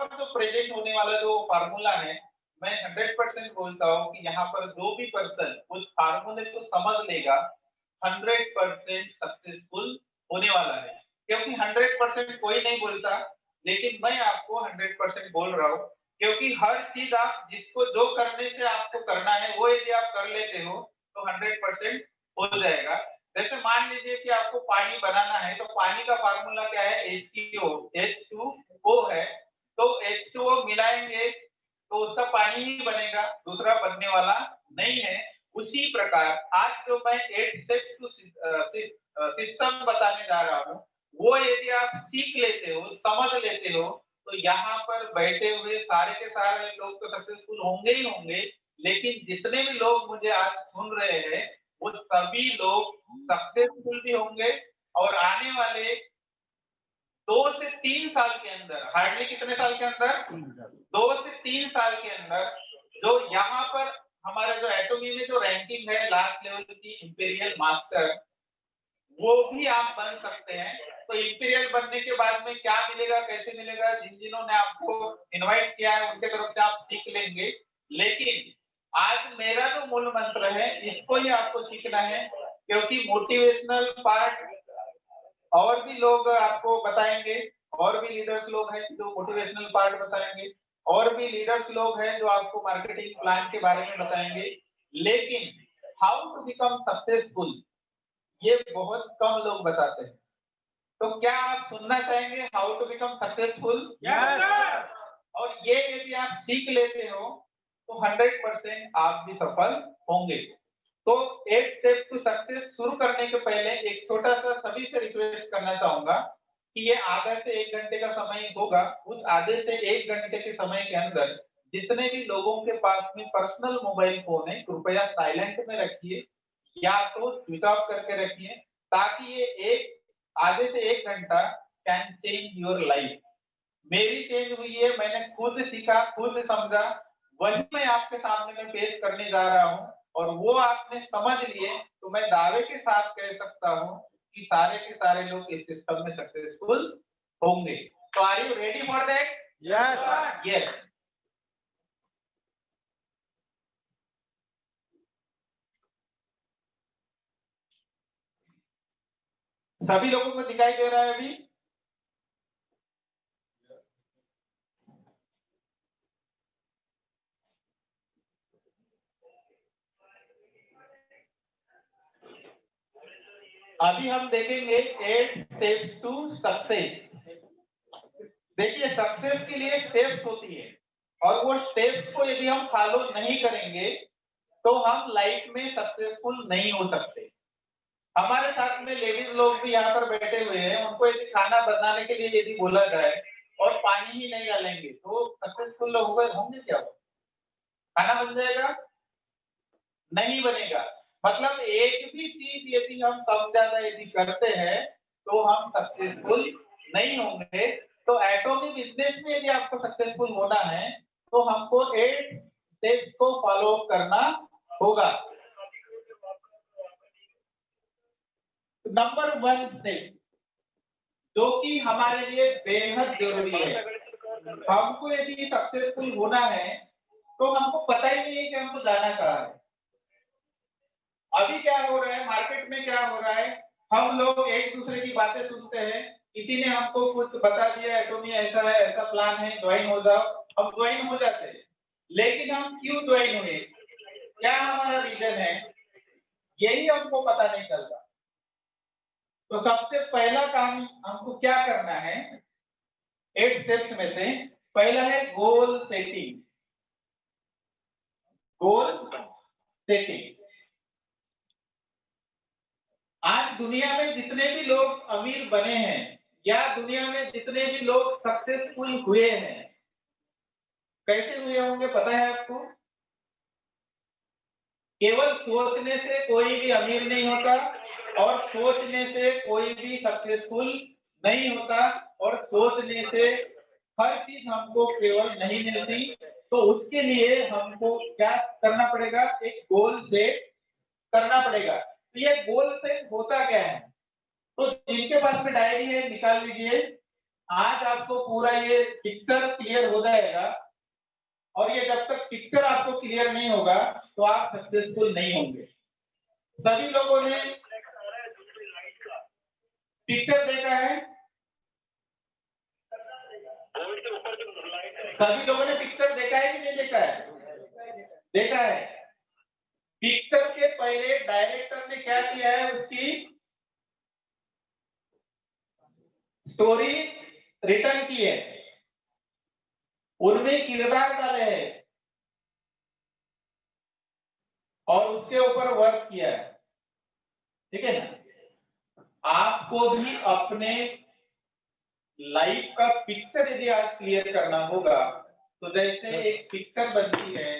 पर जो प्रेजेंट होने वाला जो फार्मूला है, मैं 100% बोलता हूँ कि यहाँ पर जो भी पर्सन उस फार्मूले को समझ लेगा 100% सक्सेसफुल होने वाला है। क्योंकि 100% कोई नहीं बोलता, लेकिन मैं आपको 100% बोल रहा हूँ, क्योंकि हर चीज आप जिसको जो करने से आपको करना है वो यदि आप कर लेते हो तो 100% हो जाएगा। जैसे मान लीजिए कि आपको पानी बनाना है, तो पानी का फार्मूला क्या है? H2O है। तो H2O मिलाएंगे तो उसका पानी ही बनेगा, दूसरा बनने वाला नहीं है। उसी प्रकार आज जो मैं 8 स्टेप टू सिस्टम बताने जा रहा हूँ, वो यदि आप सीख लेते हो, समझ लेते हो, तो यहाँ पर बैठे हुए सारे के सारे लोग तो सक्सेसफुल होंगे ही होंगे, लेकिन जितने भी लोग मुझे आज सुन रहे हैं वो सभी लोग सक्सेसफुल भी होंगे और आने वाले 2 से 3 साल के अंदर, हार्डली कितने साल के अंदर? 2 से 3 साल के अंदर जो यहाँ पर हमारे जो एटॉमी में जो रैंकिंग है लास्ट लेवल की इंपीरियल मास्टर, वो भी आप बन सकते हैं। तो इंपीरियल बनने के बाद में क्या मिलेगा, कैसे मिलेगा, जिन्होंने आपको इनवाइट किया है उनके तरफ से आप सीख लेंगे। लेकिन आज मेरा जो मूल मंत्र है इसको ही आपको सीखना है, क्योंकि मोटिवेशनल पार्ट और भी लोग आपको बताएंगे, और भी लीडर्स लोग हैं जो मोटिवेशनल पार्ट बताएंगे, और भी लीडर्स लोग हैं जो आपको मार्केटिंग प्लान के बारे में बताएंगे। लेकिन हाउ टू बिकम सक्सेसफुल ये बहुत कम लोग बताते हैं। तो क्या आप सुनना चाहेंगे हाउ टू बिकम सक्सेसफुल? और ये यदि आप सीख लेते हो तो 100% आप भी सफल होंगे। तो 8 स्टेप टू सक्सेस शुरू करने के पहले एक छोटा सा सभी से रिक्वेस्ट करना चाहूंगा कि ये आधा से 1 घंटे का समय होगा। उस आधे से 1 घंटे के समय के अंदर जितने भी लोगों के पास में पर्सनल मोबाइल फोन है, कृपया साइलेंट में रखिए या तो स्विच ऑफ करके रखिए, ताकि ये एक आधे से 1 घंटा कैन चेंज योर लाइफ। मेरी चेंज हुई है, मैंने खुद सीखा, खुद समझा, वही मैं आपके सामने में पेश करने जा रहा हूँ और वो आपने समझ लिए तो मैं दावे के साथ कह सकता हूँ कि सारे के सारे लोग इस सिस्टम में सक्सेसफुल होंगे। तो are you ready for that? Yes yes. सभी लोगों को दिखाई दे रहा है अभी? अभी हम देखेंगे 8 स्टेप्स टू सक्सेस। देखिए सक्सेस के लिए स्टेप्स होती है और वो स्टेप्स को यदि हम फॉलो नहीं करेंगे तो हम लाइफ में सक्सेसफुल नहीं हो सकते। हमारे साथ में लेडीज लोग भी यहाँ पर बैठे हुए हैं, उनको यदि खाना बनाने के लिए यदि बोला जाए और पानी ही नहीं डालेंगे तो सक्सेसफुल होंगे क्या? वो खाना बन जाएगा? नहीं बनेगा। मतलब एक भी चीज यदि हम कम ज्यादा यदि करते हैं तो हम सक्सेसफुल नहीं होंगे। तो एटॉमिक बिजनेस में यदि आपको सक्सेसफुल होना है तो हमको 8 स्टेप्स को फॉलो करना होगा। नंबर 1 स्टेप जो कि हमारे लिए बेहद जरूरी है, हमको यदि सक्सेसफुल होना है तो हमको पता ही नहीं है कि हमको जाना कहाँ है। अभी क्या हो रहा है मार्केट में, क्या हो रहा है, हम लोग एक दूसरे की बातें सुनते हैं, किसी ने हमको कुछ बता दिया एटॉमी ऐसा है, ऐसा प्लान है, ज्वाइन हो जाओ, हम ज्वाइन हो जाते हैं। लेकिन हम क्यों ज्वाइन हुए, क्या हमारा रीजन है, यही हमको पता नहीं चलता। तो सबसे पहला काम हमको क्या करना है, 8 स्टेप्स में से पहला है गोल सेटिंग। Goal setting. आज दुनिया में जितने भी लोग अमीर बने हैं या दुनिया में जितने भी लोग सक्सेसफुल हुए हैं, कैसे हुए होंगे पता है आपको? केवल सोचने से कोई भी अमीर नहीं होता और सोचने से कोई भी सक्सेसफुल नहीं होता और सोचने से हर चीज हमको केवल नहीं मिलती। तो उसके लिए हमको क्या करना पड़ेगा, एक गोल सेट करना पड़ेगा। तो ये गोल सेट होता क्या है? तो जिनके पास में डायरी है निकाल लीजिए। आज आपको पूरा ये पिक्चर क्लियर हो जाएगा, और ये जब तक पिक्चर आपको क्लियर नहीं होगा तो आप सक्सेसफुल नहीं होंगे। सभी लोगों ने पिक्चर देखा है? सभी लोगों ने पिक्चर देखा है कि नहीं देखा है? देखा है। पिक्चर के पहले डायरेक्टर ने क्या किया है, उसकी स्टोरी रिटर्न की है, उनमें किरदार डाले हैं और उसके ऊपर वर्क किया है, ठीक है ना। आपको भी अपने लाइफ का पिक्चर यदि आज क्लियर करना होगा तो जैसे एक पिक्चर बनती है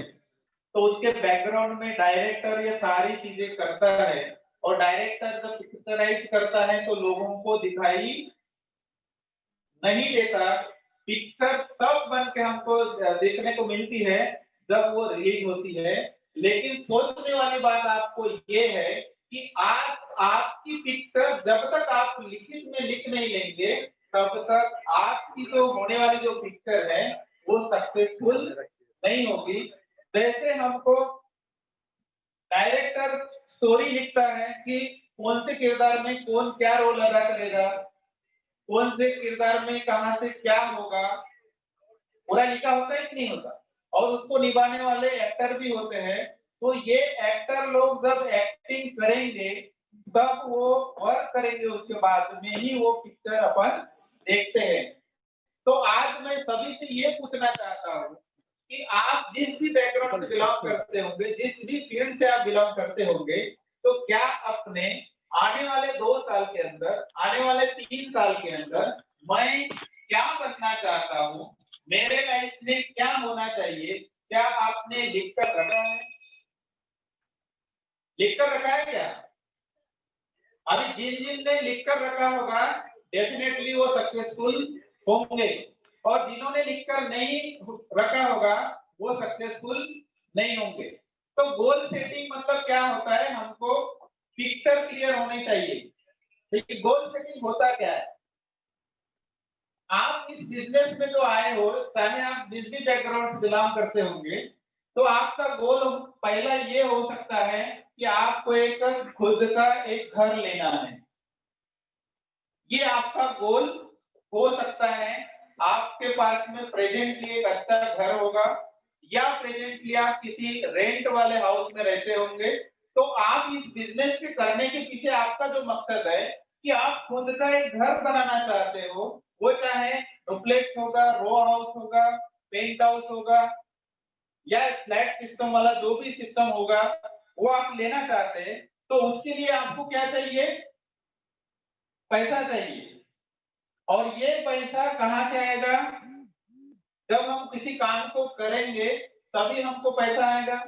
तो उसके बैकग्राउंड में डायरेक्टर ये सारी चीजें करता है, और डायरेक्टर जब पिक्चराइज करता है तो लोगों को दिखाई नहीं देता। पिक्चर तब बन के हमको देखने को मिलती है जब वो रिलीज होती है। लेकिन सोचने वाली बात आपको ये है कि आज आपकी पिक्चर जब तक आप लिखित में लिख नहीं लेंगे तब तक आपकी जो होने वाली जो पिक्चर है वो सक्सेसफुल नहीं होगी। जैसे हमको डायरेक्टर स्टोरी लिखता है कि कौन से किरदार में कौन क्या रोल अदा करेगा, कौन से किरदार में कहां से क्या होगा, पूरा लिखा होता है कि नहीं होता, और उसको निभाने वाले एक्टर भी होते हैं। तो ये एक्टर लोग जब एक्टिंग करेंगे तब वो वर्क करेंगे, उसके बाद में ही वो पिक्चर अपन देखते हैं। तो आज मैं सभी से ये पूछना चाहता हूँ कि आप जिस भी बैकग्राउंड से बिलोंग करते होंगे, जिस भी फील्ड से आप बिलोंग करते होंगे, तो क्या अपने आने वाले 2 साल के अंदर, आने वाले 3 साल के अंदर मैं क्या बनना चाहता हूँ, मेरे लाइफ में क्या होना चाहिए, क्या आपने लिख कर रखा है? लिख कर रखा है क्या? अभी जिन जिन ने लिख कर रखा होगा डेफिनेटली वो सक्सेसफुल होंगे, और जिन्होंने लिख कर नहीं रखा होगा वो सक्सेसफुल नहीं होंगे। तो गोल सेटिंग मतलब क्या होता है, हमको पिक्चर क्लियर होनी चाहिए। लेकिन गोल सेटिंग होता क्या है? आप इस बिजनेस में जो आए हो, चाहे आप जिस भी बैकग्राउंड से बिलोंग करते होंगे, तो आपका गोल पहला ये हो सकता है कि आपको एक खुद का एक घर लेना है। ये आपका गोल हो सकता है। आपके पास में प्रेजेंटली एक अच्छा घर होगा, या प्रेजेंटली आप किसी रेंट वाले हाउस में रहते होंगे। तो आप इस बिजनेस के करने के पीछे आपका जो मकसद है कि आप खुद का एक घर बनाना चाहते हो, वो चाहे डुप्लेक्स होगा, रो हाउस होगा, पेंट हाउस होगा, या फ्लैट सिस्टम वाला जो भी सिस्टम होगा वो आप लेना चाहते हैं। तो उसके लिए आपको क्या चाहिए? पैसा चाहिए। और ये पैसा कहाँ से आएगा? जब हम किसी काम को करेंगे तभी हमको पैसा आएगा।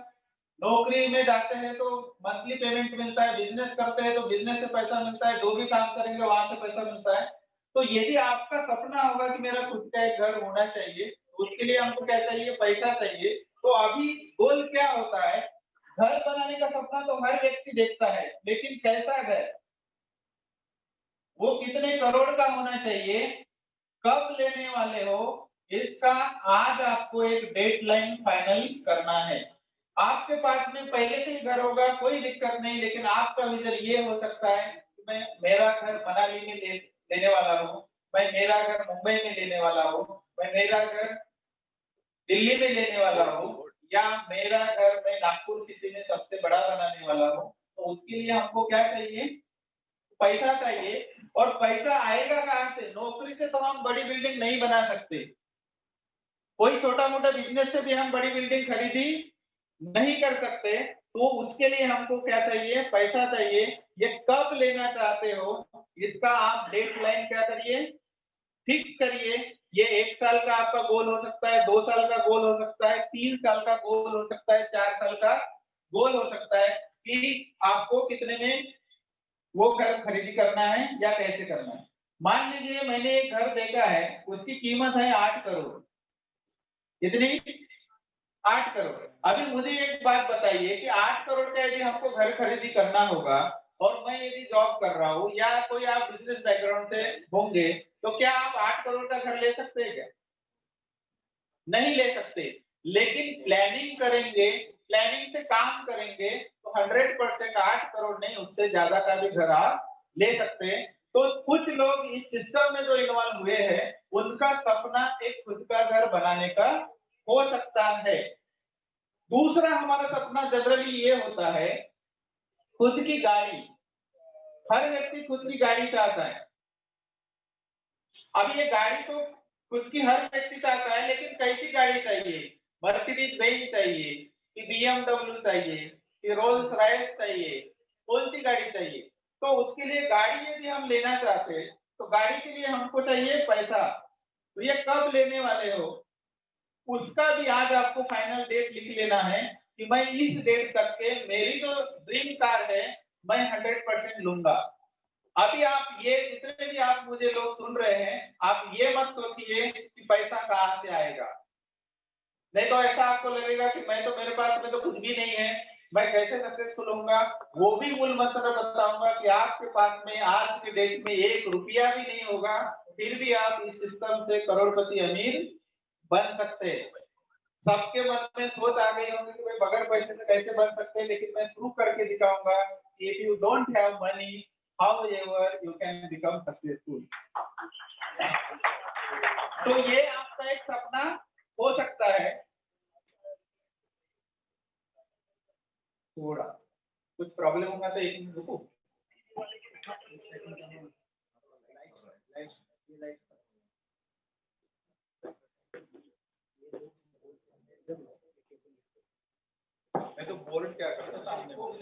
नौकरी में जाते हैं तो मंथली पेमेंट मिलता है, बिजनेस करते हैं तो बिजनेस से पैसा मिलता है, जो भी काम करेंगे वहां से पैसा मिलता है। तो यदि आपका सपना होगा कि मेरा खुद का एक घर होना चाहिए, उसके लिए हमको क्या चाहिए? पैसा चाहिए। तो अभी गोल क्या होता है? घर बनाने का सपना तो हर व्यक्ति देखता है, लेकिन कैसा घर, वो कितने करोड़ का होना चाहिए, कब लेने वाले हो, इसका आज आपको एक डेडलाइन फाइनल करना है। आपके पास में पहले से ही घर होगा, कोई दिक्कत नहीं, लेकिन आपका विजन ये हो सकता है कि मैं मेरा घर मनाली में लेने वाला हूँ, मैं मेरा घर मुंबई में लेने वाला हूँ, मैं मेरा घर दिल्ली में लेने वाला हूँ, या मेरा घर मैं नागपुर सिटी में सबसे बड़ा बनाने वाला हूँ। तो उसके लिए हमको क्या चाहिए? पैसा चाहिए। और पैसा आएगा कहाँ से? नौकरी से तो हम बड़ी बिल्डिंग नहीं बना सकते, कोई छोटा मोटा बिजनेस से भी हम बड़ी बिल्डिंग खरीदी नहीं कर सकते। तो उसके लिए हमको क्या चाहिए? पैसा चाहिए। ये कब लेना चाहते हो, इसका आप डेडलाइन क्या करिए? फिक्स करिए। ये 1 साल का आपका गोल हो सकता है, 2 साल का गोल हो सकता है, 3 साल का गोल हो सकता है, 4 साल का गोल हो सकता है कि आपको कितने में वो घर खरीदी करना है या कैसे करना है। मान लीजिए मैंने एक घर देखा है, उसकी कीमत है 8 करोड़। कितनी? 8 करोड़। अभी मुझे एक बात बताइए कि 8 करोड़ का यदि हमको घर खरीदी करना होगा और मैं यदि जॉब कर रहा हूँ या कोई आप बिजनेस बैकग्राउंड से होंगे, तो क्या आप 8 करोड़ का घर ले सकते हैं क्या? नहीं ले सकते। लेकिन प्लानिंग करेंगे, प्लानिंग से काम करेंगे तो 100% 8 करोड़ नहीं, उससे ज्यादा का भी घर आप ले सकते हैं। तो कुछ लोग इस सिस्टम में जो इन्वॉल्व हुए हैं, उनका सपना एक खुद का घर बनाने का हो सकता है। दूसरा हमारा सपना जनरली ये होता है खुद की गाड़ी। हर व्यक्ति खुद की गाड़ी चाहता है। अब ये गाड़ी तो खुद की हर व्यक्ति चाहता है, लेकिन कैसी गाड़ी चाहिए? मर्सिडीज बेंज चाहिए कि BMW चाहिए कि रोल्स रॉयस चाहिए? कौन सी गाड़ी चाहिए? तो उसके लिए गाड़ी यदि हम लेना चाहते हैं तो गाड़ी के लिए हमको चाहिए पैसा। तो ये कब लेने वाले हो, उसका भी आज आपको फाइनल डेट लिख लेना है कि मैं इस डेट तक के मेरी जो ड्रीम कार है मैं 100% लूंगा। अभी आप ये जितने भी आप मुझे लोग सुन रहे हैं, आप ये मत सोचिए कि पैसा कहाँ से आएगा। नहीं तो ऐसा आपको लगेगा कि मैं तो मेरे पास में तो कुछ भी नहीं है, मैं कैसे सक्सेसफुल होऊंगा। वो भी मूल मंत्र बताऊंगा कि आपके पास में आज के डेट में 1 रुपया भी नहीं होगा, फिर भी आप इस सिस्टम से करोड़पति अमीर बन सकते हैं। सबके मन में सोच आ गई होगी कि भाई बगैर पैसे से कैसे बन सकते हैं, लेकिन मैं प्रूव करके दिखाऊंगा कि if you don't have money, however you can become successful। तो ये आपका एक सपना हो सकता है। थोड़ा कुछ प्रॉब्लम होगा तो 1 मिनट रुको। मैं तो बोर्ड क्या करता सामने बोल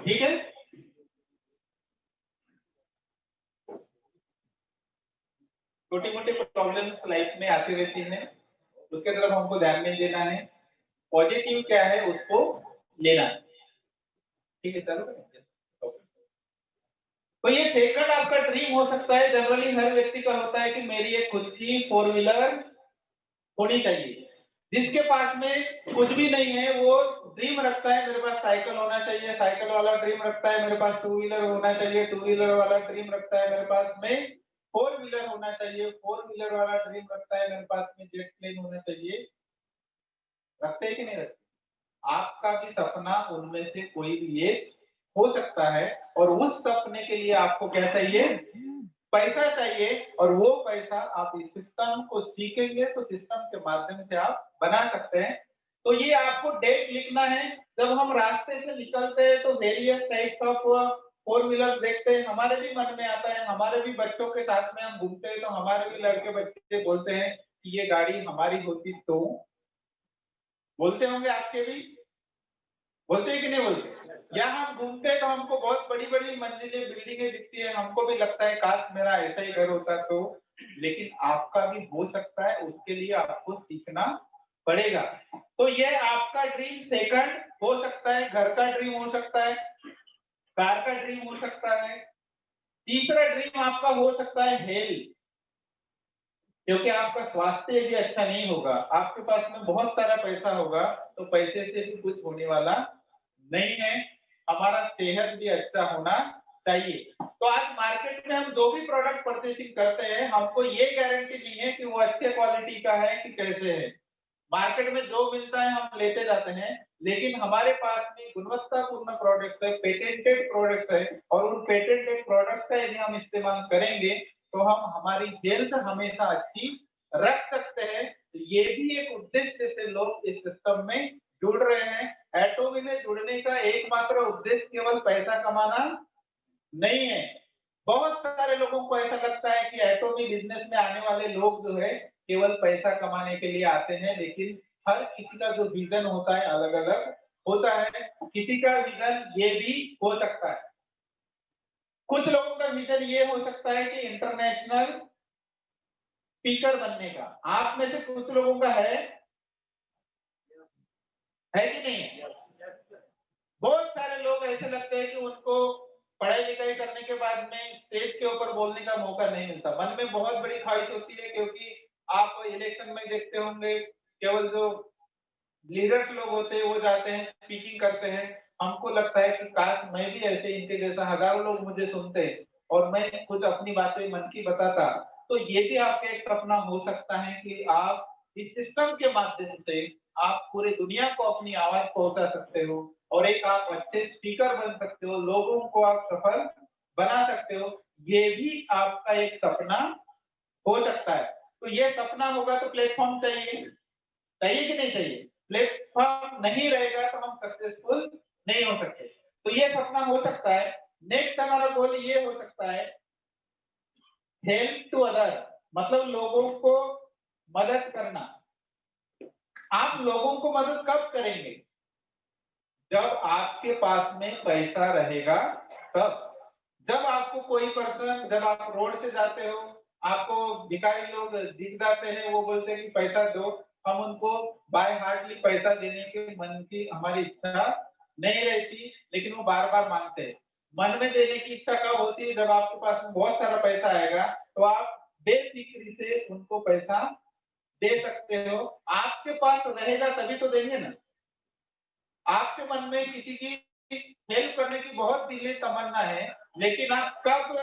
ठीक है। छोटी मोटी प्रॉब्लम्स लाइफ में आती रहती है, उसके तरफ हमको ध्यान नहीं देना है। पॉजिटिव क्या है उसको लेना है। ठीक है चलो। तो ये सेकंड आपका ड्रीम हो सकता है। जनरली हर व्यक्ति का होता है कि मेरी एक खुद की 4 व्हीलर होनी चाहिए। जिसके पास में कुछ भी नहीं है वो ड्रीम रखता है मेरे पास साइकिल होना चाहिए, साइकिल वाला ड्रीम रखता है मेरे पास 2 व्हीलर होना चाहिए, 2 व्हीलर वाला ड्रीम रखता है मेरे पास में 4 व्हीलर होना चाहिए, 4 व्हीलर वाला ड्रीम रखता है मेरे पास में जेट प्लेन होना चाहिए। रखते हैं कि नहीं रखते? आपका भी सपना उनमें से कोई भी एक हो सकता है, और उस सपने के लिए आपको क्या चाहिए? पैसा चाहिए। और वो पैसा आप इस सिस्टम को सीखेंगे तो सिस्टम के माध्यम से आप बना सकते हैं। तो ये आपको डेट लिखना है। जब हम रास्ते से निकलते हैं तो वेरियस टाइप्स ऑफ 4 व्हीलर देखते हैं, हमारे भी मन में आता है। हमारे भी बच्चों के साथ में हम घूमते हैं तो हमारे भी लड़के बच्चे बोलते हैं कि ये गाड़ी हमारी होती तो। बोलते होंगे आपके भी, बोलते हैं कि नहीं बोलते? या हम घूमते हैं तो हमको बहुत बड़ी बड़ी मंजिलें बिल्डिंगें दिखती है, हमको भी लगता है काश मेरा ऐसा ही घर होता तो। लेकिन आपका भी हो सकता है, उसके लिए आपको सीखना पड़ेगा। तो ये आपका ड्रीम सेकंड हो सकता है, घर का ड्रीम हो सकता है, कार का ड्रीम हो सकता है। तीसरा ड्रीम आपका हो सकता है हेल्थ, क्योंकि आपका स्वास्थ्य यदि अच्छा नहीं होगा, आपके पास में बहुत सारा पैसा होगा तो पैसे से भी कुछ होने वाला नहीं है। हमारा सेहत भी अच्छा होना चाहिए। तो आज मार्केट में हम जो भी प्रोडक्ट परचेसिंग करते हैं, हमको ये गारंटी नहीं है कि वो अच्छे क्वालिटी का है कि कैसे है। मार्केट में जो मिलता है हम लेते जाते हैं, लेकिन हमारे पास में गुणवत्तापूर्ण प्रोडक्ट है, पेटेंटेड प्रोडक्ट है, और उन पेटेंटेड प्रोडक्ट का यदि हम इस्तेमाल करेंगे तो हम हमारी हेल्थ हमेशा अच्छी रख सकते हैं। तो ये भी एक उद्देश्य से लोग इस सिस्टम में जुड़ रहे हैं। एटोमी में जुड़ने का एकमात्र उद्देश्य केवल पैसा कमाना नहीं है, बहुत सारे लोगों को ऐसा लगता है कि एटॉमी बिजनेस में आने वाले लोग जो है केवल पैसा कमाने के लिए आते हैं, लेकिन हर किसी का जो विजन होता है अलग अलग होता है। किसी का विजन ये भी हो सकता है, कुछ लोगों का विजन ये हो सकता है कि इंटरनेशनल स्पीकर बनने का। आप में से कुछ लोगों का है कि नहीं है? बहुत सारे लोग ऐसे लगते हैं कि उनको पढ़ाई लिखाई करने के बाद में स्टेज के ऊपर बोलने का मौका नहीं मिलता। मन में बहुत बड़ी ख्वाहिश होती है, क्योंकि आप इलेक्शन में देखते होंगे केवल जो लीडर्स लोग होते हैं वो जाते हैं, स्पीकिंग करते हैं। हमको लगता है कि काश मैं भी ऐसे इनके जैसा हजारों लोग मुझे सुनते और मैं कुछ अपनी बातें मन की बताता। तो ये भी आपका एक सपना हो सकता है कि आप इस सिस्टम के माध्यम से आप पूरी दुनिया को अपनी आवाज पहुंचा सकते हो और एक आप अच्छे स्पीकर बन सकते हो, लोगों को आप सफल बना सकते हो। ये भी आपका एक सपना हो सकता है। तो ये सपना होगा तो प्लेटफॉर्म चाहिए, चाहिए कि नहीं चाहिए? प्लेटफॉर्म नहीं रहेगा तो हम सक्सेसफुल नहीं हो सकते। तो ये सपना हो सकता है। नेक्स्ट हमारा गोल ये हो सकता है हेल्प टू अदर, मतलब लोगों को मदद करना। आप लोगों को मदद कब करेंगे? जब आपके पास में पैसा रहेगा तब। जब आपको कोई पर्सन, जब आप रोड से जाते हो, आपको भिखारी लोग दिख जाते हैं, वो बोलते हैं कि पैसा दो, हम उनको बाय हार्टली पैसा देने के मन की हमारी इच्छा नहीं रहती, लेकिन वो बार बार मांगते हैं। मन में देने की इच्छा कब होती है? जब आपके पास में बहुत सारा पैसा आएगा तो आप बेफिक्री से उनको पैसा दे सकते हो। आपके पास रहेगा तभी तो देंगे ना। आपके मन में किसी की हेल्प करने की बहुत दिली तमन्ना है, लेकिन आप कब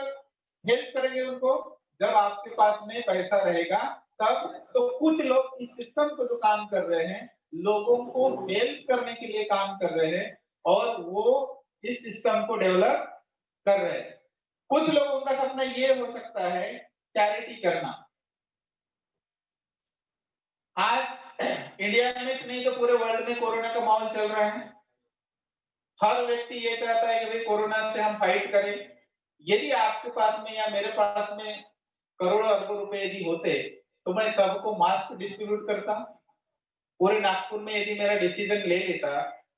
हेल्प करेंगे उनको? जब आपके पास में पैसा रहेगा तब। तो कुछ लोग इस सिस्टम को जो काम कर रहे हैं, लोगों को हेल्प करने के लिए काम कर रहे हैं और वो इस सिस्टम को डेवलप कर रहे हैं। कुछ लोगों का सपना ये हो सकता है चैरिटी करना। आज इंडिया में नहीं तो पूरे वर्ल्ड में कोरोना का माहौल चल रहा है। हर व्यक्ति ये चाहता है कि भाई कोरोना से हम फाइट करें। यदि आपके पास में या मेरे पास में करोड़ों अरबों रुपए यदि होते तो मैं सबको मास्क डिस्ट्रीब्यूट करता। पूरे नागपुर में यदि मेरा डिसीजन ले लेता,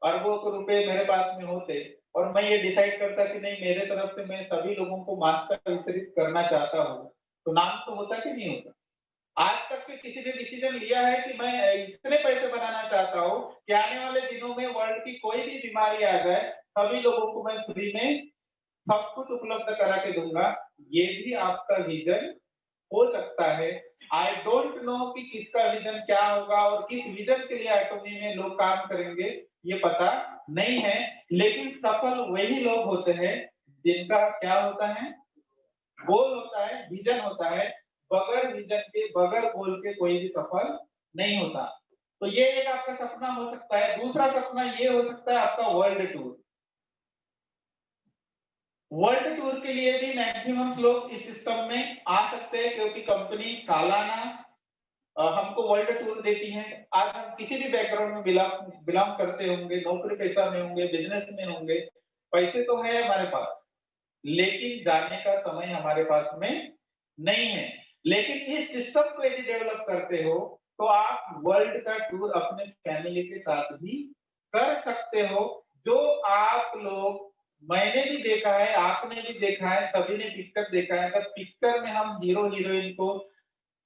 अरबों के रुपए मेरे पास में होते और मैं ये डिसाइड करता कि नहीं, मेरे तरफ से मैं सभी लोगों को मास्क का वितरित करना चाहता हूँ, तो नाम तो होता कि नहीं होता? आज तक के किसी ने डिसीजन लिया है कि मैं इतने पैसे बनाना चाहता हूँ कि आने वाले दिनों में वर्ल्ड की कोई भी बीमारी आ जाए, सभी लोगों को मैं फ्री में सब कुछ उपलब्ध करा के दूंगा? ये भी आपका विजन हो सकता है। आई डोंट नो कि किसका विजन क्या होगा और किस विजन के लिए एटॉमी में लोग काम करेंगे, ये पता नहीं है। लेकिन सफल वही लोग होते हैं जिनका क्या होता है, गोल होता है, विजन होता है। बगैर विजन के, बगैर गोल के कोई भी सफल नहीं होता। तो ये एक आपका सपना हो सकता है। दूसरा सपना ये हो सकता है आपका वर्ल्ड टूर। वर्ल्ड टूर के लिए भी मैक्सिमम लोग इस सिस्टम में आ सकते हैं, क्योंकि कंपनी सालाना हमको वर्ल्ड टूर देती है। आज हम किसी भी बैकग्राउंड में बिलोंग करते होंगे, नौकरी पेशा में होंगे, बिजनेस में होंगे, पैसे तो है हमारे पास, लेकिन जाने का समय हमारे पास में नहीं है। लेकिन इस सिस्टम को यदि डेवलप करते हो तो आप वर्ल्ड का टूर अपने फैमिली के साथ भी कर सकते हो। जो आप लोग, मैंने भी देखा है, आपने भी देखा है, सभी ने पिक्चर देखा है। तब पिक्चर में हम हीरो हीरोइन को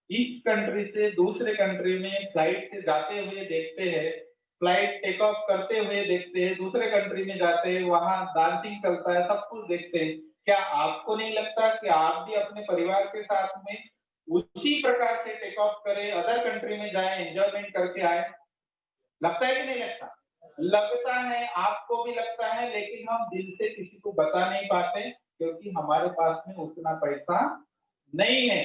इस कंट्री से दूसरे कंट्री में फ्लाइट से जाते हुए देखते हैं, फ्लाइट टेक ऑफ करते हुए देखते हैं, दूसरे कंट्री में जाते हैं, वहां डांसिंग चलता है, सब कुछ देखते हैं। क्या आपको नहीं लगता कि आप भी अपने परिवार के साथ में उसी प्रकार से टेक ऑफ करें, अदर कंट्री में जाए, एंजॉयमेंट करके आए? लगता है कि नहीं लगता? लगता है, आपको भी लगता है, लेकिन हम दिल से किसी को बता नहीं पाते क्योंकि हमारे पास में उतना पैसा नहीं है।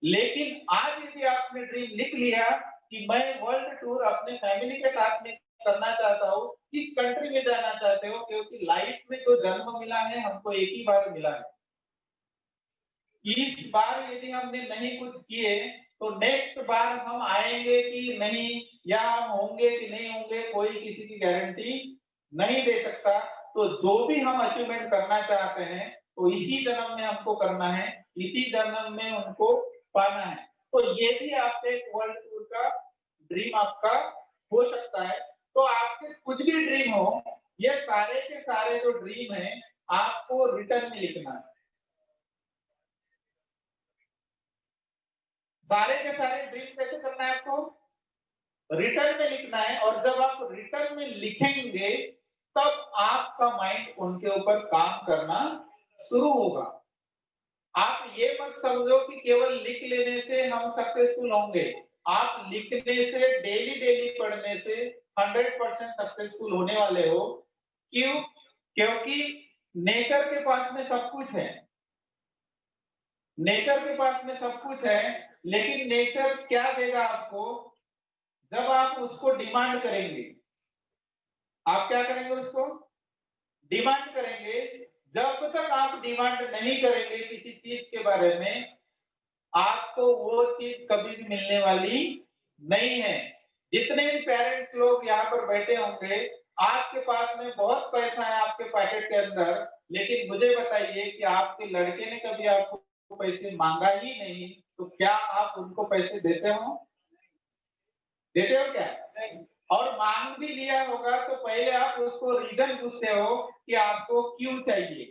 लेकिन आज यदि आपने ड्रीम लिख लिया कि मैं वर्ल्ड टूर अपने फैमिली के साथ में करना चाहता हूँ, किस कंट्री में जाना चाहते हो? क्योंकि लाइफ में जो जन्म मिला है हमको एक ही बार मिला है। इस बार यदि हमने नहीं कुछ किए तो नेक्स्ट बार हम आएंगे कि नहीं, या हम होंगे कि नहीं होंगे, कोई किसी की गारंटी नहीं दे सकता। तो जो भी हम अचीवमेंट करना चाहते हैं तो इसी जन्म में हमको करना है, इसी जन्म में उनको पाना है। तो ये भी आपके वर्ल्ड टूर का ड्रीम आपका हो सकता है। तो आपके कुछ भी ड्रीम हो, ये सारे के सारे जो ड्रीम है आपको रिटर्न में लिखना है। सारे के सारे ड्रीम कैसे करना है आपको? रिटर्न में लिखना है। और जब आप रिटर्न में लिखेंगे तब आपका माइंड उनके ऊपर काम करना शुरू होगा। आप ये मत समझो कि केवल लिख लेने से हम सक्सेसफुल होंगे। आप लिखने से, डेली डेली पढ़ने से 100% सक्सेसफुल होने वाले हो। क्यों? क्योंकि नेचर के पास में सब कुछ है, नेचर के पास में सब कुछ है, लेकिन नेचर क्या देगा आपको जब आप उसको डिमांड करेंगे? आप क्या करेंगे? उसको डिमांड करेंगे। जब तक आप डिमांड नहीं करेंगे किसी चीज के बारे में, आपको वो चीज कभी भी मिलने वाली नहीं है। जितने भी पेरेंट्स लोग यहाँ पर बैठे होंगे, आपके पास में बहुत पैसा है आपके पैकेट के अंदर, लेकिन मुझे बताइए कि आपके लड़के ने कभी आपको पैसे मांगा ही नहीं, तो क्या आप उनको पैसे देते हो? देते हो क्या? नहीं। और मांग भी लिया होगा तो पहले आप उसको रीजन पूछते हो कि आपको क्यों चाहिए।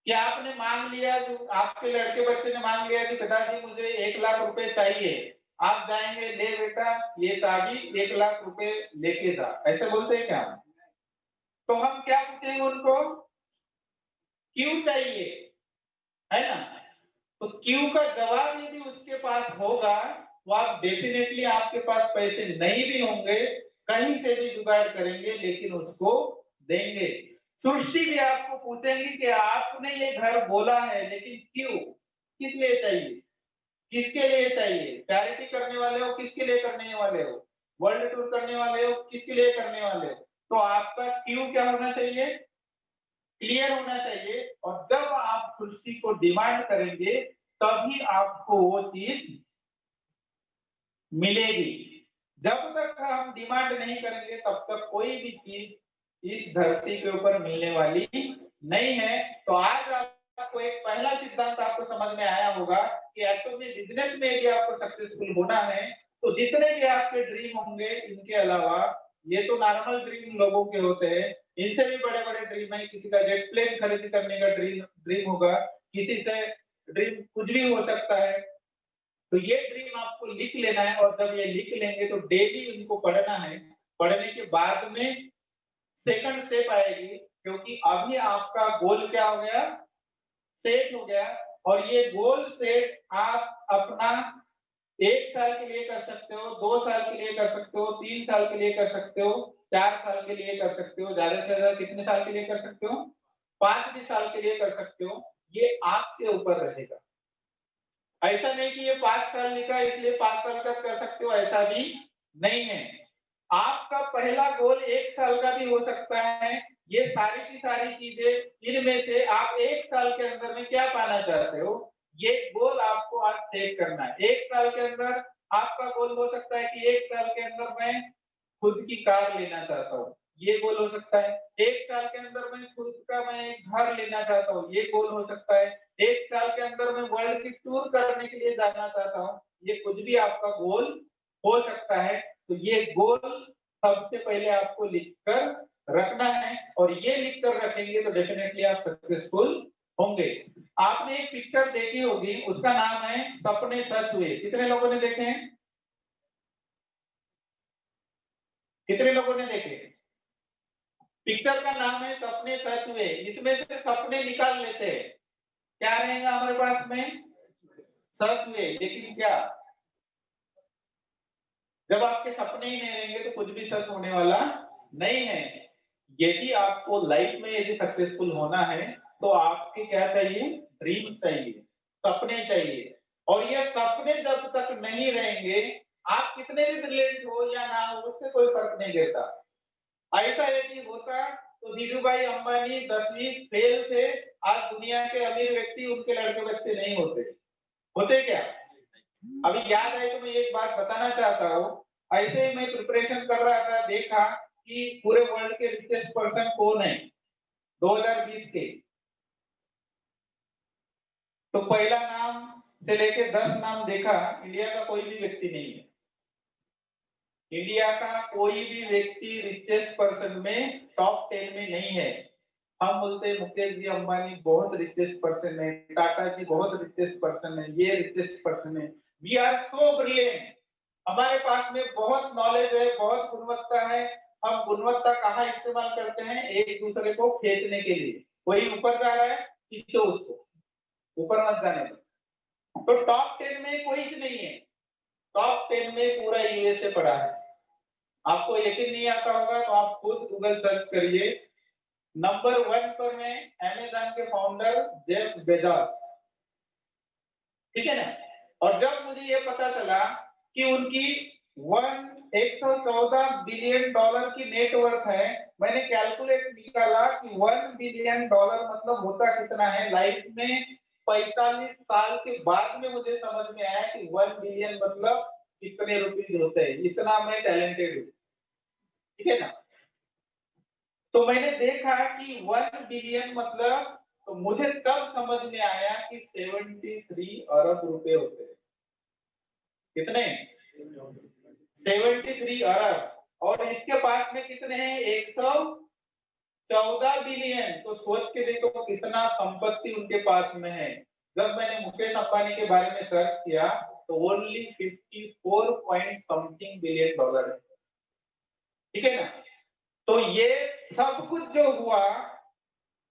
क्या आपने मांग लिया, जो आपके लड़के बच्चे ने मांग लिया कि पिताजी मुझे 1 लाख रुपए चाहिए, आप जाएंगे, ले बेटा ये चाबी, 1 लाख रुपए लेके जा, ऐसे बोलते हैं क्या? तो हम क्या पूछेंगे उनको? क्यों चाहिए, है ना? तो क्यों का जवाब यदि उसके पास होगा तो आप डेफिनेटली, आपके पास पैसे नहीं भी होंगे, कहीं से भी जुगाड़ करेंगे, लेकिन उसको देंगे। सृष्टि भी आपको पूछेंगी कि आपने ये घर बोला है, लेकिन क्यों, किस लिए चाहिए, किसके लिए चाहिए? चैरिटी करने वाले हो, किसके लिए करने वाले हो? वर्ल्ड टूर करने वाले हो, किसके लिए करने वाले हो? तो आपका क्यों क्या होना चाहिए? क्लियर होना चाहिए। और जब आप सृष्टि को डिमांड करेंगे तभी आपको वो चीज मिलेगी। जब तक हम डिमांड नहीं करेंगे तब तक कोई भी चीज इस धरती के ऊपर मिलने वाली नहीं है। तो आज आपको एक पहला सिद्धांत आपको समझ में आया होगा कि एक्चुअली बिजनेस में यदि आपको सक्सेसफुल होना है तो जितने भी आपके ड्रीम होंगे, इनके अलावा, ये तो नॉर्मल ड्रीम लोगों के होते हैं, इनसे भी बड़े बड़े ड्रीम है। किसी का जेट प्लेन खरीद करने का ड्रीम होगा, किसी से ड्रीम कुछ भी हो सकता है। तो ये ड्रीम आपको लिख लेना है। और जब ये लिख लेंगे तो डेली इनको पढ़ना है। पढ़ने के बाद में सेकंड स्टेप आएगी, क्योंकि अभी आपका गोल क्या हो गया? सेट हो गया। और ये गोल सेट आप अपना 1 साल के लिए कर सकते हो, 2 साल के लिए कर सकते हो, 3 साल के लिए कर सकते हो, 4 साल के लिए कर सकते हो, ज्यादा से ज्यादा कितने साल के लिए कर सकते हो? 5 भी साल के लिए कर सकते हो। ये आपके ऊपर रहेगा। ऐसा नहीं कि ये 5 साल लिखा इसलिए 5 साल तक कर सकते हो, ऐसा भी नहीं है। आपका पहला गोल 1 साल का भी हो सकता है। ये सारी की सारी चीजें, इनमें से आप 1 साल के अंदर में क्या पाना चाहते हो, ये गोल आपको आज सेट करना है। 1 साल के अंदर आपका गोल हो सकता है कि 1 साल के अंदर मैं खुद की कार लेना चाहता हूँ, ये गोल हो सकता है। 1 साल के अंदर मैं खुद का मैं एक घर लेना चाहता हूँ, ये गोल हो सकता है। 1 साल के अंदर मैं वर्ल्ड की टूर करने के लिए जाना चाहता हूँ, ये कुछ भी आपका गोल हो सकता है। तो ये गोल सबसे पहले आपको लिखकर रखना है, और ये लिखकर रखेंगे तो डेफिनेटली आप सक्सेसफुल होंगे। आपने एक पिक्चर देखी होगी, उसका नाम है सपने सच हुए। कितने लोगों ने देखे हैं? कितने लोगों ने देखे? पिक्चर का नाम है सपने सच हुए। इसमें से सपने निकाल लेते हैं, क्या रहेगा हमारे पास में? सच हुए। लेकिन क्या, जब आपके सपने ही नहीं रहेंगे तो कुछ भी सच होने वाला नहीं है। यदि आपको लाइफ में यदि सक्सेसफुल होना है तो आपके क्या चाहिए? ड्रीम चाहिए, सपने चाहिए। और ये सपने जब तक नहीं रहेंगे, आप कितने भी ब्रिलियंट हो या ना हो, उससे कोई फर्क नहीं देता। ऐसा यदि होता तो धीरू भाई अंबानी 10वीं फेल थे, आज दुनिया के अमीर व्यक्ति उनके लड़के बच्चे नहीं होते। होते क्या? अभी याद है तो मैं एक बात बताना चाहता हूँ। ऐसे ही मैं प्रिपरेशन कर रहा था, देखा कि पूरे वर्ल्ड के रिचेस्ट पर्सन कौन है 2020 के। तो पहला नाम से लेके 10 नाम देखा, इंडिया का कोई भी व्यक्ति नहीं है। इंडिया का कोई भी व्यक्ति रिचेस्ट पर्सन में टॉप 10 में नहीं है। हम बोलते हैं मुकेश जी अंबानी बहुत रिचेस्ट पर्सन है, टाटा जी बहुत रिचेस्ट पर्सन है, ये रिचेस्ट पर्सन है। वी आर सो ब्रिलियंट, हमारे पास में बहुत नॉलेज है, बहुत गुणवत्ता है। हम गुणवत्ता कहाँ इस्तेमाल करते हैं? एक दूसरे को खींचने के लिए। कोई ऊपर जा रहा है, खींचो उसको, ऊपर मत जाने दो। तो टॉप 10 में कोई नहीं है। टॉप 10 में पूरा यूएसए पड़ा है। आपको यकीन नहीं आता होगा तो आप खुद गूगल सर्च करिए। नंबर 1 पर है अमेज़न के फाउंडर जेफ बेजोस, ठीक है ना। और जब मुझे ये पता चला कि उनकी 114 बिलियन डॉलर की नेटवर्थ है, मैंने कैलकुलेट निकाला कि 1 बिलियन डॉलर मतलब होता कितना है लाइफ में। 45 साल के बाद में मुझे समझ में आया कि 1 बिलियन मतलब कितने रुपीज होते हैं। इतना मैं टैलेंटेड हूँ, ठीक है ना। तो मैंने देखा कि 1 बिलियन मतलब, तो मुझे तब समझ में आया कि 73 अरब रुपए होते हैं। कितने? 73 अरब। और इसके पास में कितने हैं? 114 बिलियन। तो सोच के देखो कितना संपत्ति उनके पास में है। जब मैंने मुकेश अंबानी के बारे में सर्च किया तो only 54 point something billion dollar है, ठीक है ना। तो ये सब कुछ जो हुआ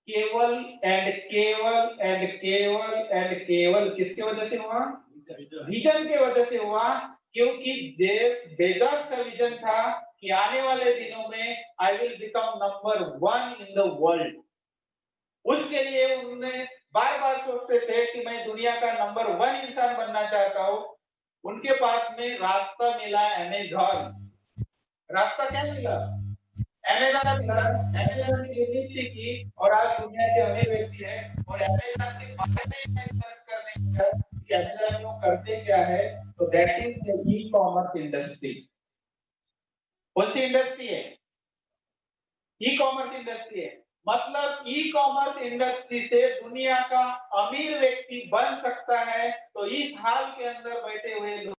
केवल एंड केवल एंड केवल एंड केवल किसके वजह से हुआ? विजन के वजह से हुआ। क्योंकि जेफ बेजोस का विजन था कि आने वाले दिनों में I will become number 1 in the world. उसके लिए उन्होंने बार बार सोचते थे कि मैं दुनिया का नंबर 1 इंसान बनना चाहता हूँ। उनके पास में रास्ता मिला अमेज़न। रास्ता क्या मिला? अमेज़न मिला। अमेज़न की नीति की और आज दुनिया के अमीर व्यक्ति है। और अमेज़न के बारे में सर्च करने का कि अमेज़न वो करते क्या है, तो that is the e commerce industry. कौन सी इंडस्ट्री है? ई कॉमर्स इंडस्ट्री है। मतलब ई कॉमर्स इंडस्ट्री से दुनिया का अमीर व्यक्ति बन सकता है। तो इस हाल के अंदर बैठे हुए लोग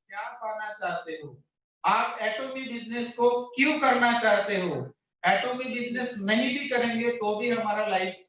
क्या पाना चाहते हो? आप एटॉमी बिजनेस को क्यों करना चाहते हो? एटॉमी बिजनेस नहीं भी करेंगे तो भी हमारा लाइफ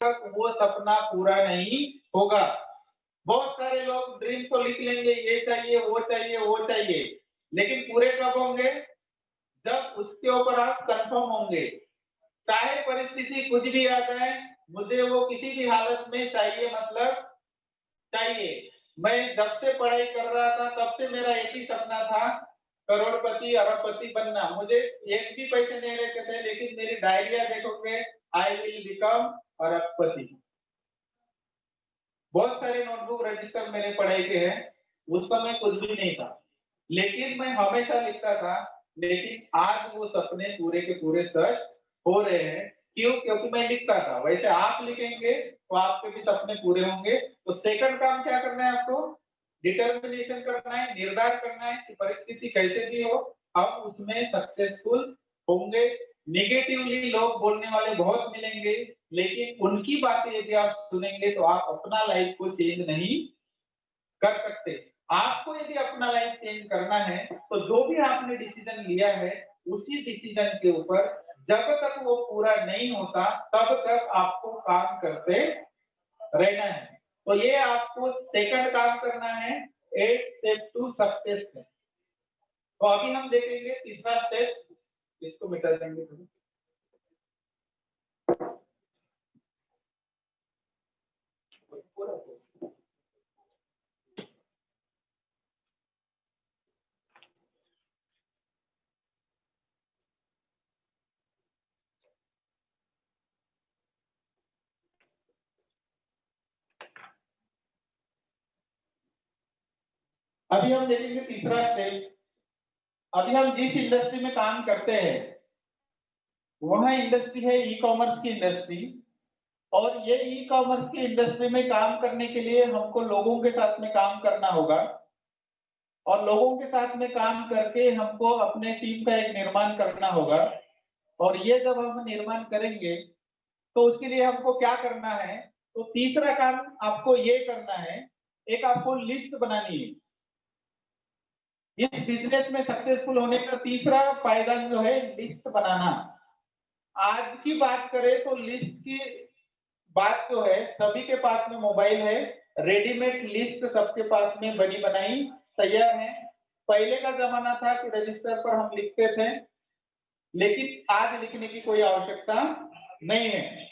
तक वो सपना पूरा नहीं होगा। बहुत सारे लोग ड्रीम को लिख लेंगे, ये चाहिए वो चाहिए वो चाहिए, लेकिन पूरे कब होंगे? जब उसके ऊपर आप कंफर्म होंगे। चाहे परिस्थिति कुछ भी आ जाए, मुझे वो किसी भी हालत में चाहिए, मतलब चाहिए। मैं जब से पढ़ाई कर रहा था तब से मेरा एक ही सपना था, करोड़पति अरबपति बनना। मुझे एक भी पैसे नहीं लेते थे, लेकिन मेरी डायरिया देखोगे, आई विल बिकम अरबपति। बहुत सारे नोटबुक रजिस्टर मेरे पढ़ाई के हैं। उस समय कुछ भी नहीं था, लेकिन मैं हमेशा लिखता था। लेकिन आज वो सपने पूरे के पूरे सच हो रहे हैं। क्यों? क्योंकि मैं लिखता था। वैसे आप लिखेंगे तो आपके भी सपने पूरे होंगे। तो सेकंड काम क्या करना है आपको? डिटर्मिनेशन करना है, निर्धार करना है कि परिस्थिति कैसे भी हो हम उसमें सक्सेसफुल होंगे। निगेटिवली लोग बोलने वाले बहुत मिलेंगे, लेकिन उनकी बातें यदि आप सुनेंगे तो आप अपना लाइफ को चेंज नहीं कर सकते। आपको यदि अपना लाइफ चेंज करना है तो जो भी आपने डिसीजन लिया है उसी डिसीजन के ऊपर जब तक वो पूरा नहीं होता तब तक आपको काम करते रहना है। तो ये आपको सेकंड काम करना है, 8 स्टेप टू सक्सेस है। तो अभी हम देखेंगे तीसरा स्टेप। इसको मिटा देंगे थोड़ी। अभी हम देखेंगे तीसरा स्टेप। अभी हम जिस इंडस्ट्री में काम करते हैं वह इंडस्ट्री है ई कॉमर्स की इंडस्ट्री। और ये ई कॉमर्स की इंडस्ट्री में काम करने के लिए हमको लोगों के साथ में काम करना होगा। और लोगों के साथ में काम करके हमको अपने टीम का एक निर्माण करना होगा। और ये जब हम निर्माण करेंगे तो उसके लिए हमको क्या करना है? तो तीसरा काम आपको ये करना है, एक आपको लिस्ट बनानी है। इस बिजनेस में सक्सेसफुल होने का तीसरा फायदा जो है लिस्ट बनाना। आज की बात करें तो लिस्ट की बात जो है, सभी के पास में मोबाइल है, रेडीमेड लिस्ट सबके पास में बनी बनाई तैयार है। पहले का जमाना था कि रजिस्टर पर हम लिखते थे, लेकिन आज लिखने की कोई आवश्यकता नहीं है।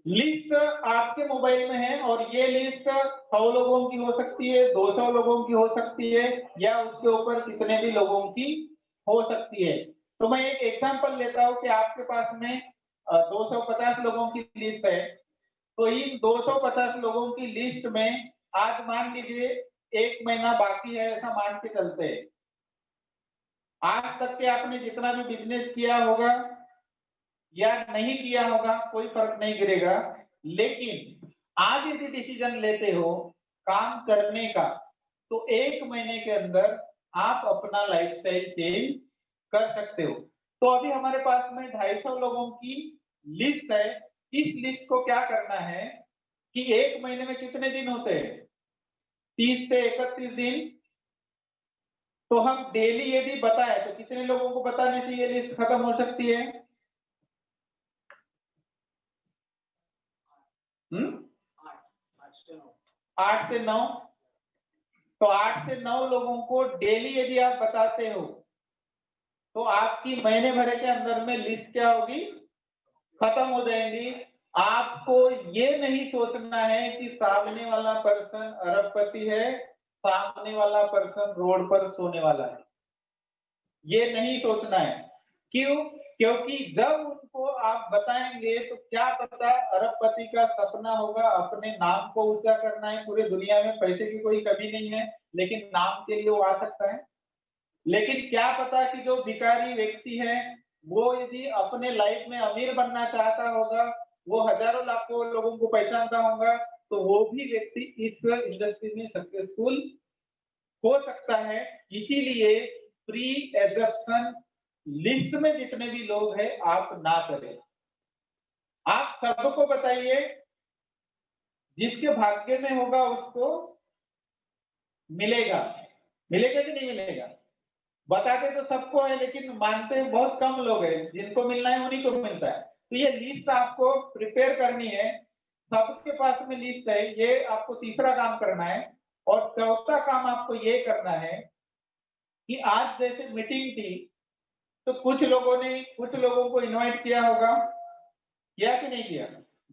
लिस्ट आपके मोबाइल में है और ये लिस्ट 100 लोगों की हो सकती है, 200 लोगों की हो सकती है, या उसके ऊपर कितने भी लोगों की हो सकती है। तो मैं एक एग्जांपल लेता हूं कि आपके पास में 250 लोगों की लिस्ट है। तो इन 250 लोगों की लिस्ट में आज मान लीजिए 1 महीना बाकी है, ऐसा मान के चलते हैं। आज तक के आपने जितना भी बिजनेस किया होगा या नहीं किया होगा कोई फर्क नहीं गिरेगा, लेकिन आज यदि डिसीजन लेते हो काम करने का तो 1 महीने के अंदर आप अपना लाइफस्टाइल चेंज कर सकते हो। तो अभी हमारे पास में 250 लोगों की लिस्ट है। इस लिस्ट को क्या करना है कि 1 महीने में कितने दिन होते हैं? 30 से 31 दिन। तो हम डेली यदि बताएं तो कितने लोगों को बताने से ये लिस्ट खत्म हो सकती है? 8 से 9। तो 8 से 9 लोगों को डेली यदि आप बताते हो तो आपकी महीने भर के अंदर में लिस्ट क्या होगी? खत्म हो जाएंगी। आपको ये नहीं सोचना है कि सामने वाला पर्सन अरबपति है, सामने वाला पर्सन रोड पर सोने वाला है। ये नहीं सोचना है। क्यों? क्योंकि जब उनको आप बताएंगे तो क्या पता अरबपति का सपना होगा अपने नाम को ऊंचा करना है। पूरी दुनिया में पैसे की कोई कमी नहीं है, लेकिन नाम के लिए वो आ सकता है। लेकिन क्या पता कि जो भिखारी व्यक्ति है वो यदि अपने लाइफ में अमीर बनना चाहता होगा, वो हजारों लाखों लोगों को पहचानता होगा, तो वो भी व्यक्ति इस इंडस्ट्री में सक्सेसफुल हो सकता है। इसीलिए प्री एग्जम्पशन लिस्ट में जितने भी लोग हैं आप ना करें। आप सबको बताइए, जिसके भाग्य में होगा उसको मिलेगा। मिलेगा कि नहीं मिलेगा? बताते तो सबको है, लेकिन मानते बहुत कम लोग हैं। जिनको मिलना है उन्हीं को मिलता है। तो ये लिस्ट आपको प्रिपेयर करनी है, सबके पास में लिस्ट है, ये आपको तीसरा काम करना है। और चौथा काम आपको ये करना है कि आज जैसे मीटिंग थी तो कुछ लोगों को इनवाइट किया होगा, किया कि नहीं किया?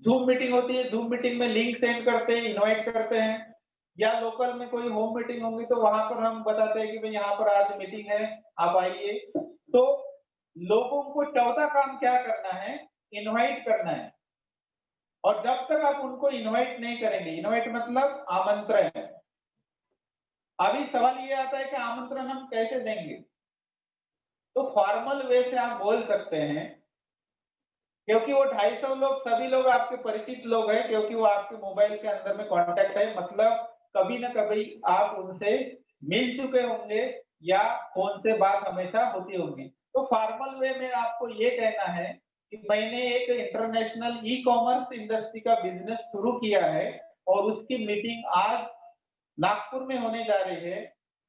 जूम मीटिंग होती है, जूम मीटिंग में लिंक सेंड करते हैं, इनवाइट करते हैं, या लोकल में कोई होम मीटिंग होगी तो वहां पर हम बताते हैं कि भाई यहाँ पर आज मीटिंग है, आप आइए। तो लोगों को चौथा काम क्या करना है? इनवाइट करना है। और जब तक आप उनको इनवाइट नहीं करेंगे, इनवाइट मतलब आमंत्रण है। अभी सवाल ये आता है कि आमंत्रण हम कैसे देंगे? तो फॉर्मल वे से आप बोल सकते हैं, क्योंकि वो 250 लोग सभी लोग आपके परिचित लोग हैं, क्योंकि वो आपके मोबाइल के अंदर में कांटेक्ट है, मतलब कभी ना कभी आप उनसे मिल चुके होंगे या फोन से बात हमेशा होती होगी। तो फॉर्मल वे में आपको ये कहना है कि मैंने एक इंटरनेशनल ई कॉमर्स इंडस्ट्री का बिजनेस शुरू किया है और उसकी मीटिंग आज नागपुर में होने जा रही है।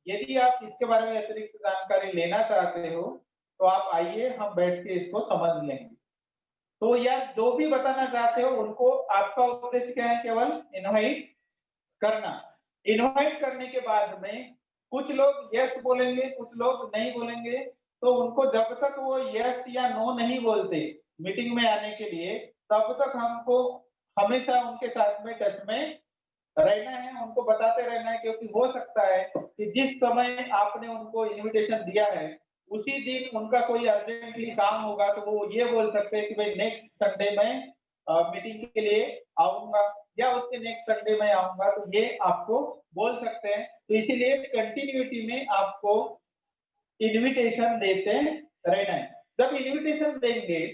यदि आप इसके बारे में अतिरिक्त जानकारी लेना चाहते हो तो आप आइए, हम बैठ के इसको समझ लेंगे। तो या जो भी बताना चाहते हो उनको, आपका उद्देश्य क्या है? केवल इनवाइट करना। इनवाइट करने के बाद में कुछ लोग यस बोलेंगे, कुछ लोग नहीं बोलेंगे। तो उनको जब तक वो यस या नो नहीं बोलते मीटिंग में आने के लिए, तब तक हमको हमेशा उनके साथ में टच में रहना है, उनको बताते रहना है। क्योंकि हो सकता है कि जिस समय आपने उनको इनविटेशन दिया है उसी दिन उनका कोई अर्जेंटली काम होगा, तो वो ये बोल सकते हैं कि भाई नेक्स्ट संडे में मीटिंग के लिए आऊंगा, या उसके नेक्स्ट संडे में आऊंगा। तो ये आपको बोल सकते हैं। तो इसीलिए कंटिन्यूटी में आपको इनविटेशन देते रहना है। जब इनविटेशन देंगे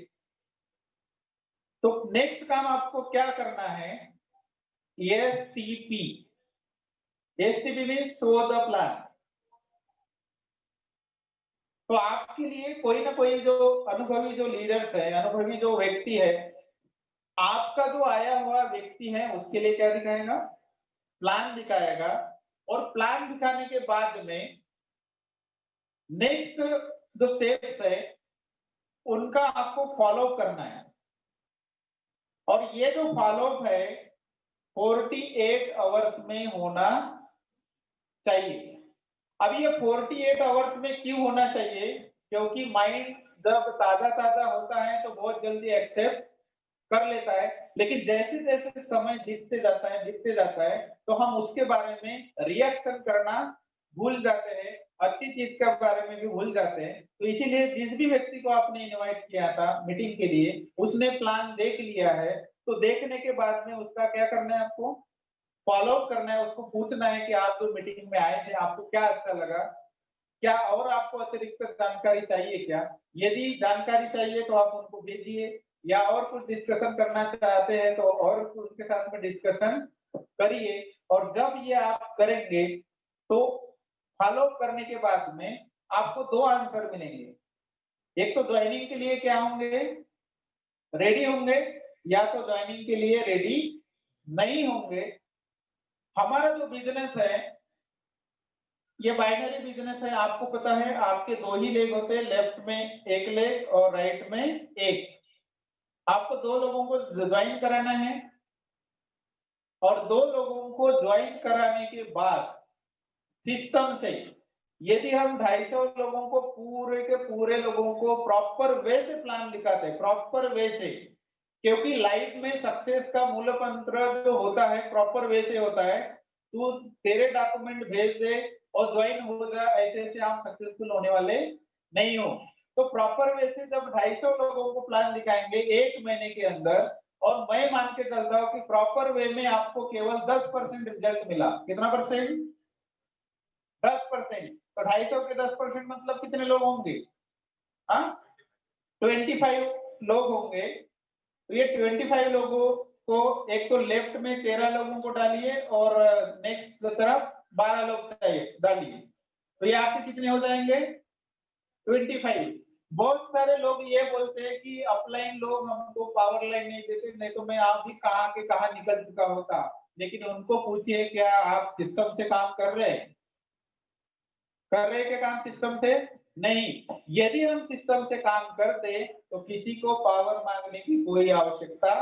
तो नेक्स्ट काम आपको क्या करना है? STP. STP means show the plan. तो आपके लिए कोई ना कोई जो अनुभवी जो लीडर्स है, अनुभवी जो व्यक्ति है, आपका जो आया हुआ व्यक्ति है उसके लिए क्या दिखाएगा? प्लान दिखाएगा। और प्लान दिखाने के बाद में नेक्स्ट जो स्टेप्स है उनका आपको फॉलो करना है। और ये जो फॉलो है 48 आवर्स में होना चाहिए। अब ये 48 आवर्स में क्यों होना चाहिए? क्योंकि माइंड जब ताजा ताजा होता है तो बहुत जल्दी एक्सेप्ट कर लेता है, लेकिन जैसे जैसे समय बीतते जाता है तो हम उसके बारे में रिएक्शन करना भूल जाते हैं, अच्छी चीज के बारे में भी भूल जाते हैं। तो इसीलिए जिस भी व्यक्ति को आपने इनवाइट किया था मीटिंग के लिए, उसने प्लान देख लिया है, तो देखने के बाद में उसका क्या करना है? आपको फॉलो करना है। उसको पूछना है कि आप जो मीटिंग में आए थे आपको क्या अच्छा लगा, क्या और आपको अतिरिक्त जानकारी चाहिए क्या? यदि जानकारी चाहिए तो आप उनको भेजिए, या और कुछ डिस्कशन करना चाहते हैं तो और उनके साथ में डिस्कशन करिए। और जब ये आप करेंगे तो फॉलो करने के बाद में आपको दो आंसर मिलेंगे। एक तो ज्वाइनिंग के लिए क्या होंगे? रेडी होंगे, या तो ज्वाइनिंग के लिए रेडी नहीं होंगे। हमारा जो बिजनेस है ये बाइनरी बिजनेस है। आपको पता है आपके दो ही लेग होते हैं, लेफ्ट में एक लेग और राइट में एक। आपको दो लोगों को ज्वाइन कराना है, और दो लोगों को ज्वाइन कराने के बाद सिस्टम से यदि हम 250 लोगों को पूरे के पूरे लोगों को प्रॉपर वे से प्लान दिखाते हैं, प्रॉपर वे से, क्योंकि लाइफ में सक्सेस का मूल मंत्र जो होता है प्रॉपर वे से होता है। तू तेरे डॉक्यूमेंट भेज दे और ज्वाइन हो जा, ऐसे से आप सक्सेसफुल होने वाले नहीं हो। तो प्रॉपर वे से जब 250 लोगों को प्लान दिखाएंगे 1 महीने के अंदर, और मैं मान के चलता हूँ कि प्रॉपर वे में आपको केवल 10% रिजल्ट मिला। कितना परसेंट? 10%। तो 250 के 10% मतलब कितने लोग होंगे? हाँ, 25 लोग होंगे। तो ये 25 लोगों को, एक तो लेफ्ट में 13 लोगों को डालिए और नेक्स्ट तरफ 12 लोग चाहिए डालिए, तो ये आपके कितने हो जाएंगे? 25। बहुत सारे लोग ये बोलते हैं कि अपलाइन लोग हमको पावर लाइन नहीं देते, नहीं तो मैं आप भी कहाँ के कहाँ निकल चुका होता। लेकिन उनको पूछिए क्या आप सिस्टम से काम कर रहे हैं? कर रहे क्या काम सिस्टम से? नहीं, यदि हम सिस्टम से काम करते तो किसी को पावर मांगने की कोई आवश्यकता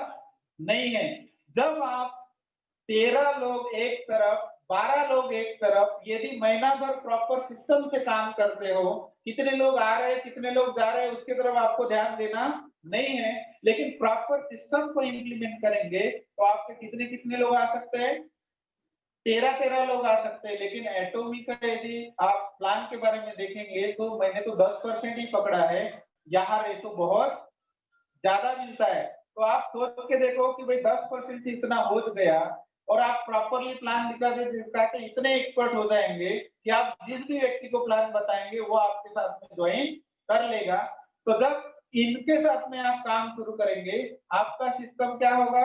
नहीं है। जब आप 13 लोग एक तरफ, 12 लोग एक तरफ, यदि महीना भर प्रॉपर सिस्टम से काम करते हो, कितने लोग आ रहे हैं कितने लोग जा रहे हैं उसकी तरफ आपको ध्यान देना नहीं है, लेकिन प्रॉपर सिस्टम को इम्प्लीमेंट करेंगे तो आपके कितने कितने लोग आ सकते हैं, 13 लोग आ सकते हैं। लेकिन एटोमी का यदि आप प्लान के बारे में देखेंगे तो मैंने तो 10% ही पकड़ा है, यहाँ रेशो बहुत ज्यादा मिलता है। तो आप सोच के देखो कि भाई 10% से इतना हो गया और आप प्रॉपरली प्लान दिखाते इतने एक्सपर्ट हो जाएंगे कि आप जिस भी व्यक्ति को प्लान बताएंगे वो आपके साथ में ज्वाइन कर लेगा। तो जब इनके साथ में आप काम शुरू करेंगे आपका सिस्टम क्या होगा,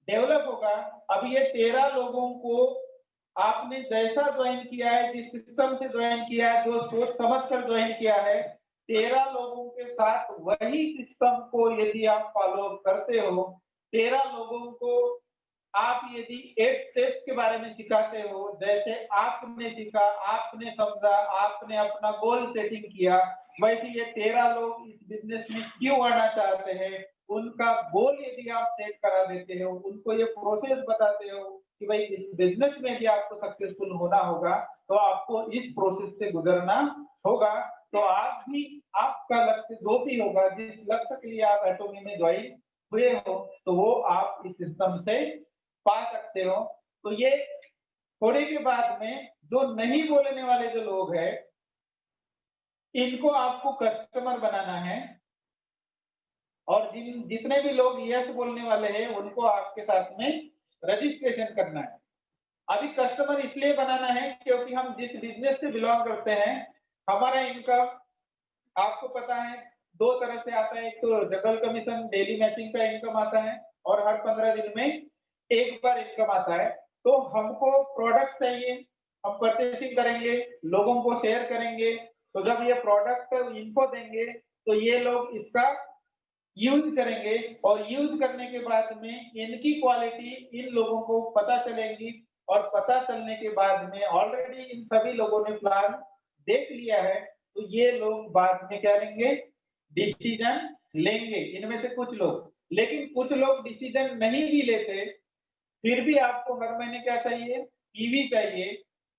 डेवलप होगा। अब ये 13 लोगों को आपने जैसा ज्वाइन किया है, जिस सिस्टम से ज्वाइन किया है, जो सोच समझ कर ज्वाइन किया है, 13 लोगों के साथ वही सिस्टम को यदि आप फॉलो करते हो, 13 लोगों को आप यदि 8 स्टेप्स के बारे में सिखाते हो, जैसे आपने सीखा, आपने समझा, आपने अपना गोल सेटिंग किया, वैसे ये 13 लोग इस बिजनेस में क्यों आना चाहते हैं, उनका गोल यदि आप सेट करा देते हो, उनको ये प्रोसेस बताते हो कि भाई इस बिजनेस में भी आपको सक्सेसफुल होना होगा तो आपको इस प्रोसेस से गुजरना होगा। तो आप भी, आपका लक्ष्य जो भी होगा, जिस लक्ष्य के लिए आप एटोमी में ज्वाइन हुए हो, तो वो आप इस सिस्टम से पा सकते हो। तो ये थोड़े के बाद में जो नहीं बोलने वाले जो लोग हैं, इनको आपको कस्टमर बनाना है और जितने भी लोग यस बोलने वाले हैं उनको आपके साथ में रजिस्ट्रेशन करना है। अभी कस्टमर इसलिए बनाना है क्योंकि हम जिस बिजनेस से बिलोंग करते हैं, हमारा इनकम आपको पता है 2 तरह से आता है। एक तो जनरल कमीशन डेली मैचिंग का इनकम आता है और हर 15 दिन में एक बार इनकम आता है। तो हमको प्रोडक्ट चाहिए, हम परचेसिंग करेंगे, लोगों को शेयर करेंगे, तो जब ये प्रोडक्ट इनको देंगे तो ये लोग इसका यूज करेंगे और यूज करने के बाद में इनकी क्वालिटी इन लोगों को पता चलेगी और पता चलने के बाद में ऑलरेडी इन सभी लोगों ने प्लान देख लिया है, तो ये लोग बाद में क्या लेंगे, डिसीजन लेंगे, इनमें से कुछ लोग। लेकिन कुछ लोग डिसीजन नहीं भी लेते, फिर भी आपको हर महीने क्या चाहिए, ईवी चाहिए,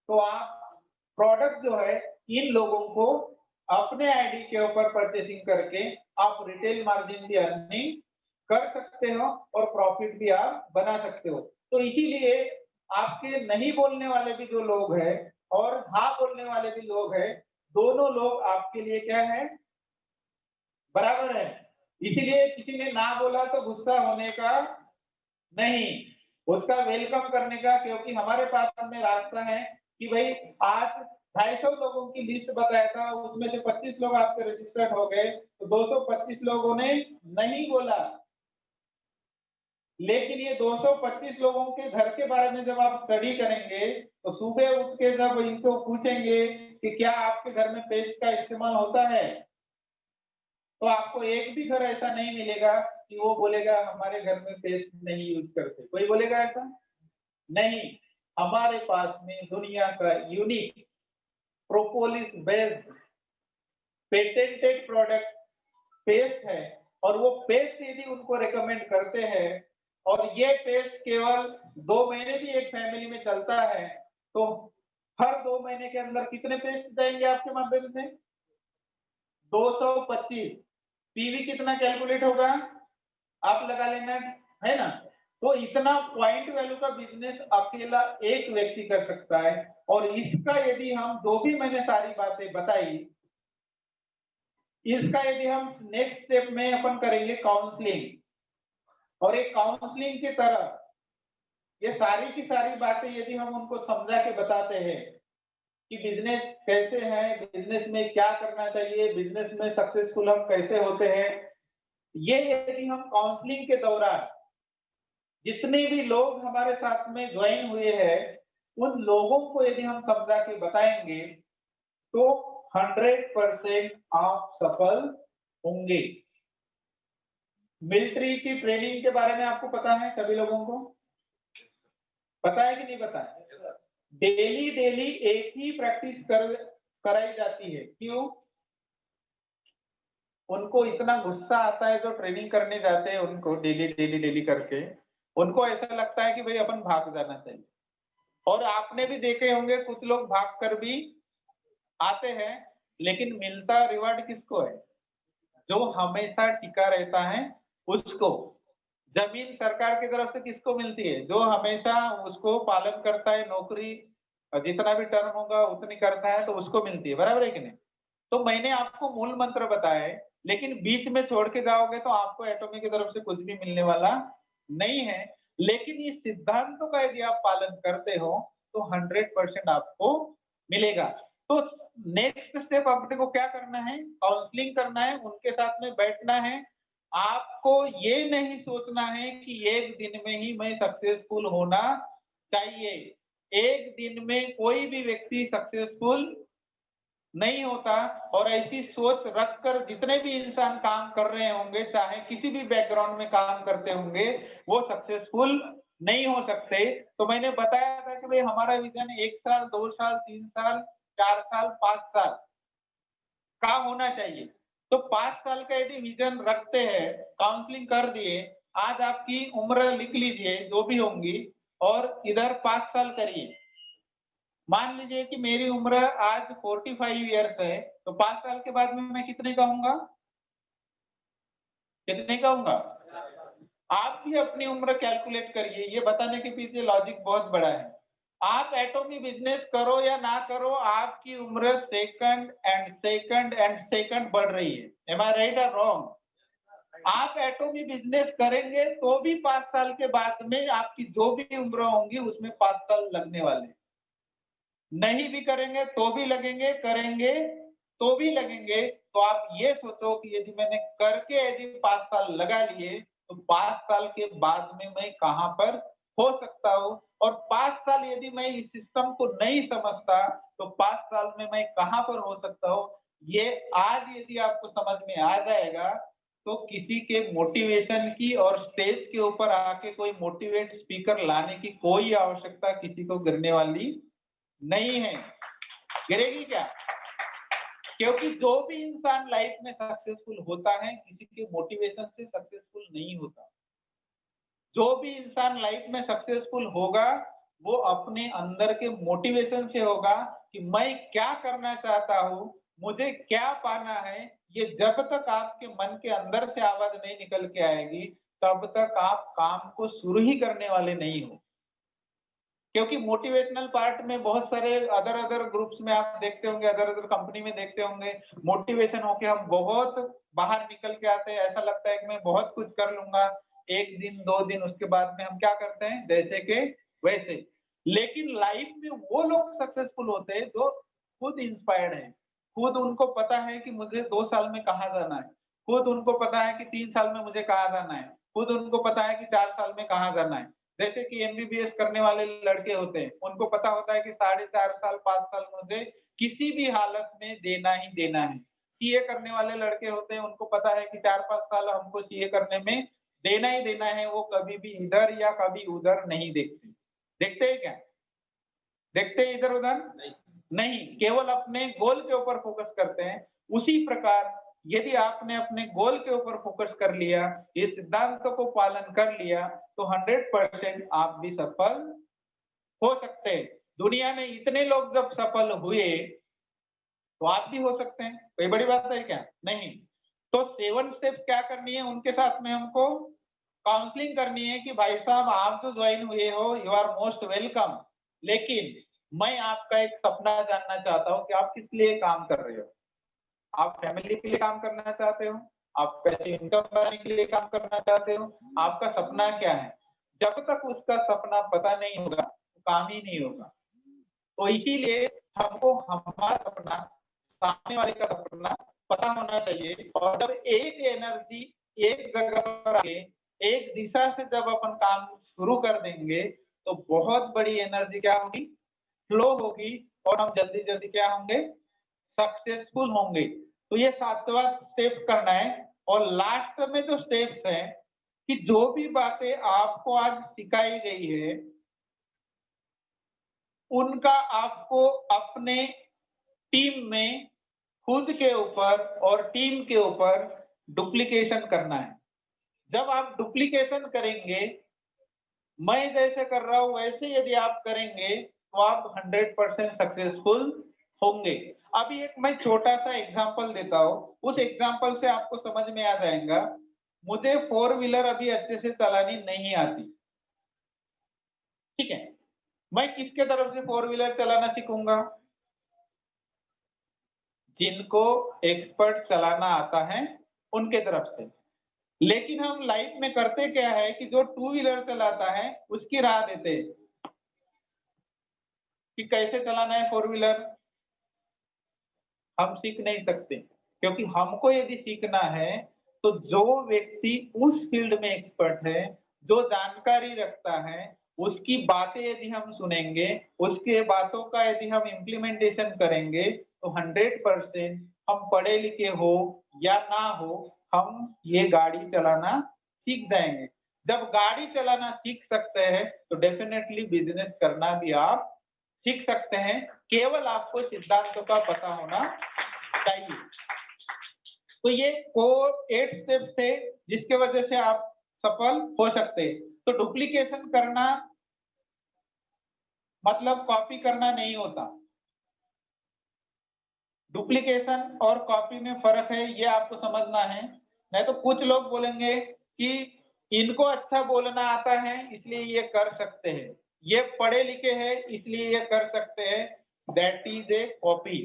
तो आप प्रोडक्ट जो है इन लोगों को अपने आईडी के ऊपर परचेसिंग करके आप रिटेल मार्जिन भी अर्निंग कर सकते हो और प्रॉफिट भी आप बना सकते हो। तो इसीलिए आपके नहीं बोलने वाले भी जो लोग हैं और हाँ बोलने वाले भी लोग हैं, दोनों लोग आपके लिए क्या है, बराबर है। इसीलिए किसी ने ना बोला तो गुस्सा होने का नहीं, उसका वेलकम करने का, क्योंकि हमारे पास में रास्ता है कि भाई आज 250 लोगों की लिस्ट बताया था, उसमें से 25 लोग आपके रजिस्टर्ड हो गए, तो 225 लोगों ने नहीं बोला। लेकिन ये 225 लोगों के घर के बारे में जब आप स्टडी करेंगे तो सुबह उठ के जब इनको पूछेंगे कि क्या आपके घर में पेस्ट का इस्तेमाल होता है, तो आपको एक भी घर ऐसा नहीं मिलेगा कि वो बोलेगा हमारे घर में पेस्ट नहीं यूज करते। कोई बोलेगा ऐसा नहीं। हमारे पास में दुनिया का unique propolis based patented product paste है और वो पेस्ट यदि उनको रेकमेंड करते हैं और ये पेस्ट केवल 2 महीने भी एक फैमिली में चलता है, तो हर 2 महीने के अंदर कितने पेस्ट जाएंगे आपके माध्यम से, 225। पीवी कितना कैलकुलेट होगा आप लगा लेना, है ना। तो इतना पॉइंट वैल्यू का बिजनेस अकेला एक व्यक्ति कर सकता है और इसका यदि हम जो भी मैंने सारी बातें बताई, इसका यदि हम नेक्स्ट स्टेप में अपन करेंगे काउंसलिंग, और एक काउंसलिंग की तरह ये सारी की सारी बातें यदि हम उनको समझा के बताते हैं कि बिजनेस कैसे है, बिजनेस में क्या करना चाहिए, बिजनेस में सक्सेसफुल हम कैसे होते हैं, ये यदि हम काउंसलिंग के दौरान जितने भी लोग हमारे साथ में ज्वाइन हुए हैं उन लोगों को यदि हम समझा के बताएंगे तो 100% आप सफल होंगे। मिलिट्री की ट्रेनिंग के बारे में आपको पता है, सभी लोगों को पता है कि नहीं पता है? डेली डेली एक ही प्रैक्टिस कराई जाती है। क्यों? उनको इतना गुस्सा आता है जो ट्रेनिंग करने जाते हैं, उनको डेली डेली डेली करके उनको ऐसा लगता है कि भाई अपन भाग जाना चाहिए। और आपने भी देखे होंगे कुछ लोग भाग कर भी आते हैं, लेकिन मिलता रिवार्ड किसको है? जो हमेशा टिका रहता है उसको। जमीन सरकार की तरफ से किसको मिलती है? जो हमेशा उसको पालन करता है, नौकरी जितना भी टर्म होगा उतनी करता है तो उसको मिलती है, बराबर है कि नहीं? तो मैंने आपको मूल मंत्र बताया है, लेकिन बीच में छोड़ के जाओगे तो आपको एटॉमी की तरफ से कुछ भी मिलने वाला नहीं है। लेकिन इस सिद्धांतों का यदि आप पालन करते हो तो 100% आपको मिलेगा। तो नेक्स्ट स्टेप अपने को क्या करना है? काउंसलिंग करना है, उनके साथ में बैठना है। आपको ये नहीं सोचना है कि एक दिन में ही मैं सक्सेसफुल होना चाहिए। एक दिन में कोई भी व्यक्ति सक्सेसफुल नहीं होता। और ऐसी सोच रखकर जितने भी इंसान काम कर रहे होंगे, चाहे किसी भी बैकग्राउंड में काम करते होंगे, वो सक्सेसफुल नहीं हो सकते। तो मैंने बताया था कि भाई हमारा विजन 1 साल, 2 साल, 3 साल, 4 साल, 5 साल का होना चाहिए। तो 5 साल का यदि विजन रखते हैं, काउंसलिंग कर दिए, आज आपकी उम्र लिख लीजिए जो भी होंगी और इधर 5 साल करिए। मान लीजिए कि मेरी उम्र आज 45 ईयर्स है, तो 5 साल के बाद में मैं कितने का हूँगा? कितने का हूँगा? आप भी अपनी उम्र कैलकुलेट करिए। ये बताने के पीछे लॉजिक बहुत बड़ा है। आप एटॉमी बिजनेस करो या ना करो, आपकी उम्र second and second and second बढ़ रही है। एम आई राइट और रॉन्ग? आप एटॉमी बिजनेस करेंगे तो भी 5 साल के बाद में आपकी जो भी उम्र होंगी उसमें 5 साल लगने वाले। नहीं भी करेंगे तो भी लगेंगे, करेंगे तो भी लगेंगे। तो आप ये सोचो कि यदि मैंने करके यदि 5 साल लगा लिए तो 5 साल के बाद में मैं कहां पर हो सकता हूँ। और 5 साल यदि मैं इस सिस्टम को नहीं समझता तो 5 साल में मैं कहां पर हो सकता हूँ। ये आज यदि आपको समझ में आ जाएगा तो किसी के मोटिवेशन की और स्टेज के ऊपर आके कोई मोटिवेट स्पीकर लाने की कोई आवश्यकता किसी को गिरने वाली नहीं है। गिरेगी क्या? क्योंकि जो भी इंसान लाइफ में सक्सेसफुल होता है किसी के मोटिवेशन से सक्सेसफुल नहीं होता। जो भी इंसान लाइफ में सक्सेसफुल होगा वो अपने अंदर के मोटिवेशन से होगा कि मैं क्या करना चाहता हूँ, मुझे क्या पाना है। ये जब तक आपके मन के अंदर से आवाज नहीं निकल के आएगी तब तक आप काम को शुरू ही करने वाले नहीं हो। क्योंकि मोटिवेशनल पार्ट में बहुत सारे अदर अदर ग्रुप्स में आप देखते होंगे, अदर अदर कंपनी में देखते होंगे, मोटिवेशन होके हम बहुत बाहर निकल के आते हैं। ऐसा लगता है कि मैं बहुत कुछ कर लूंगा, 1 दिन 2 दिन, उसके बाद में हम क्या करते हैं जैसे के वैसे। लेकिन लाइफ में वो लोग सक्सेसफुल होते हैं जो खुद इंस्पायर्ड है, खुद उनको पता है कि मुझे 2 साल में कहाँ जाना है, खुद उनको पता है कि 3 साल में मुझे कहाँ जाना है, खुद उनको पता है कि 4 साल में कहाँ जाना है। जैसे कि एमबीबीएस करने वाले लड़के होते हैं, उनको पता होता है कि 4.5 साल 5 साल मुझे किसी भी हालत में देना ही देना है। सीए करने वाले लड़के होते हैं, उनको पता है कि 4-5 साल हमको सीए करने में देना ही देना है। वो कभी भी इधर या कभी उधर नहीं देखते। देखते हैं क्या? देखते हैं इधर उधर? नहीं, केवल अपने गोल के ऊपर फोकस करते हैं। उसी प्रकार यदि आपने अपने गोल के ऊपर फोकस कर लिया, ये सिद्धांतों को पालन कर लिया तो 100% आप भी सफल हो सकते हैं। दुनिया में इतने लोग जब सफल हुए तो आप भी हो सकते हैं। कोई बड़ी बात है क्या? नहीं। तो 7 स्टेप्स क्या करनी है उनके साथ में हमको काउंसलिंग करनी है कि भाई साहब आप जो ज्वाइन हुए हो यू आर मोस्ट वेलकम, लेकिन मैं आपका एक सपना जानना चाहता हूँ कि आप किस लिए काम कर रहे हो। आप फैमिली के लिए काम करना चाहते हो, आप पैसे इनकम बनाने के लिए काम करना चाहते हो, आपका सपना क्या है? जब तक उसका सपना पता नहीं होगा तो काम ही नहीं होगा। तो इसीलिए हमको हमारा सपना, सामने वाले का सपना पता होना चाहिए। और जब एक एनर्जी एक जगह पर आके एक दिशा से जब अपन काम शुरू कर देंगे तो बहुत बड़ी एनर्जी क्या होगी? फ्लो होगी और हम जल्दी जल्दी क्या होंगे? सक्सेसफुल होंगे। तो ये 7वां स्टेप करना है। और लास्ट में जो स्टेप्स हैं कि जो भी बातें आपको आज सिखाई गई है उनका आपको अपने टीम में खुद के ऊपर और टीम के ऊपर डुप्लीकेशन करना है। जब आप डुप्लीकेशन करेंगे, मैं जैसे कर रहा हूं वैसे यदि आप करेंगे तो आप 100% सक्सेसफुल होंगे। अभी एक मैं छोटा सा एग्जांपल देता हूं, उस एग्जांपल से आपको समझ में आ जाएगा। मुझे 4 व्हीलर अभी अच्छे से चलानी नहीं आती, ठीक है। मैं किसके तरफ से 4 व्हीलर चलाना सीखूंगा? जिनको एक्सपर्ट चलाना आता है उनके तरफ से। लेकिन हम लाइफ में करते क्या है कि जो 2 व्हीलर चलाता है उसकी राह देते हैं कि कैसे चलाना है 4 व्हीलर। हम सीख नहीं सकते, क्योंकि हमको यदि सीखना है तो जो व्यक्ति उस फील्ड में एक्सपर्ट है, जो जानकारी रखता है, उसकी बातें यदि हम सुनेंगे, उसके बातों का यदि हम इम्प्लीमेंटेशन करेंगे तो 100% हम पढ़े लिखे हो या ना हो, हम ये गाड़ी चलाना सीख जाएंगे। जब गाड़ी चलाना सीख सकते हैं तो डेफिनेटली बिजनेस करना भी आप सीख सकते हैं। केवल आपको सिद्धांतों का पता होना चाहिए। तो ये 8 स्टेप्स थे जिसके वजह से आप सफल हो सकते हैं। तो डुप्लीकेशन करना मतलब कॉपी करना नहीं होता। डुप्लीकेशन और कॉपी में फर्क है, ये आपको समझना है। नहीं तो कुछ लोग बोलेंगे कि इनको अच्छा बोलना आता है इसलिए ये कर सकते हैं, ये पढ़े लिखे हैं इसलिए ये कर सकते हैं, दैट इज ए कॉपी।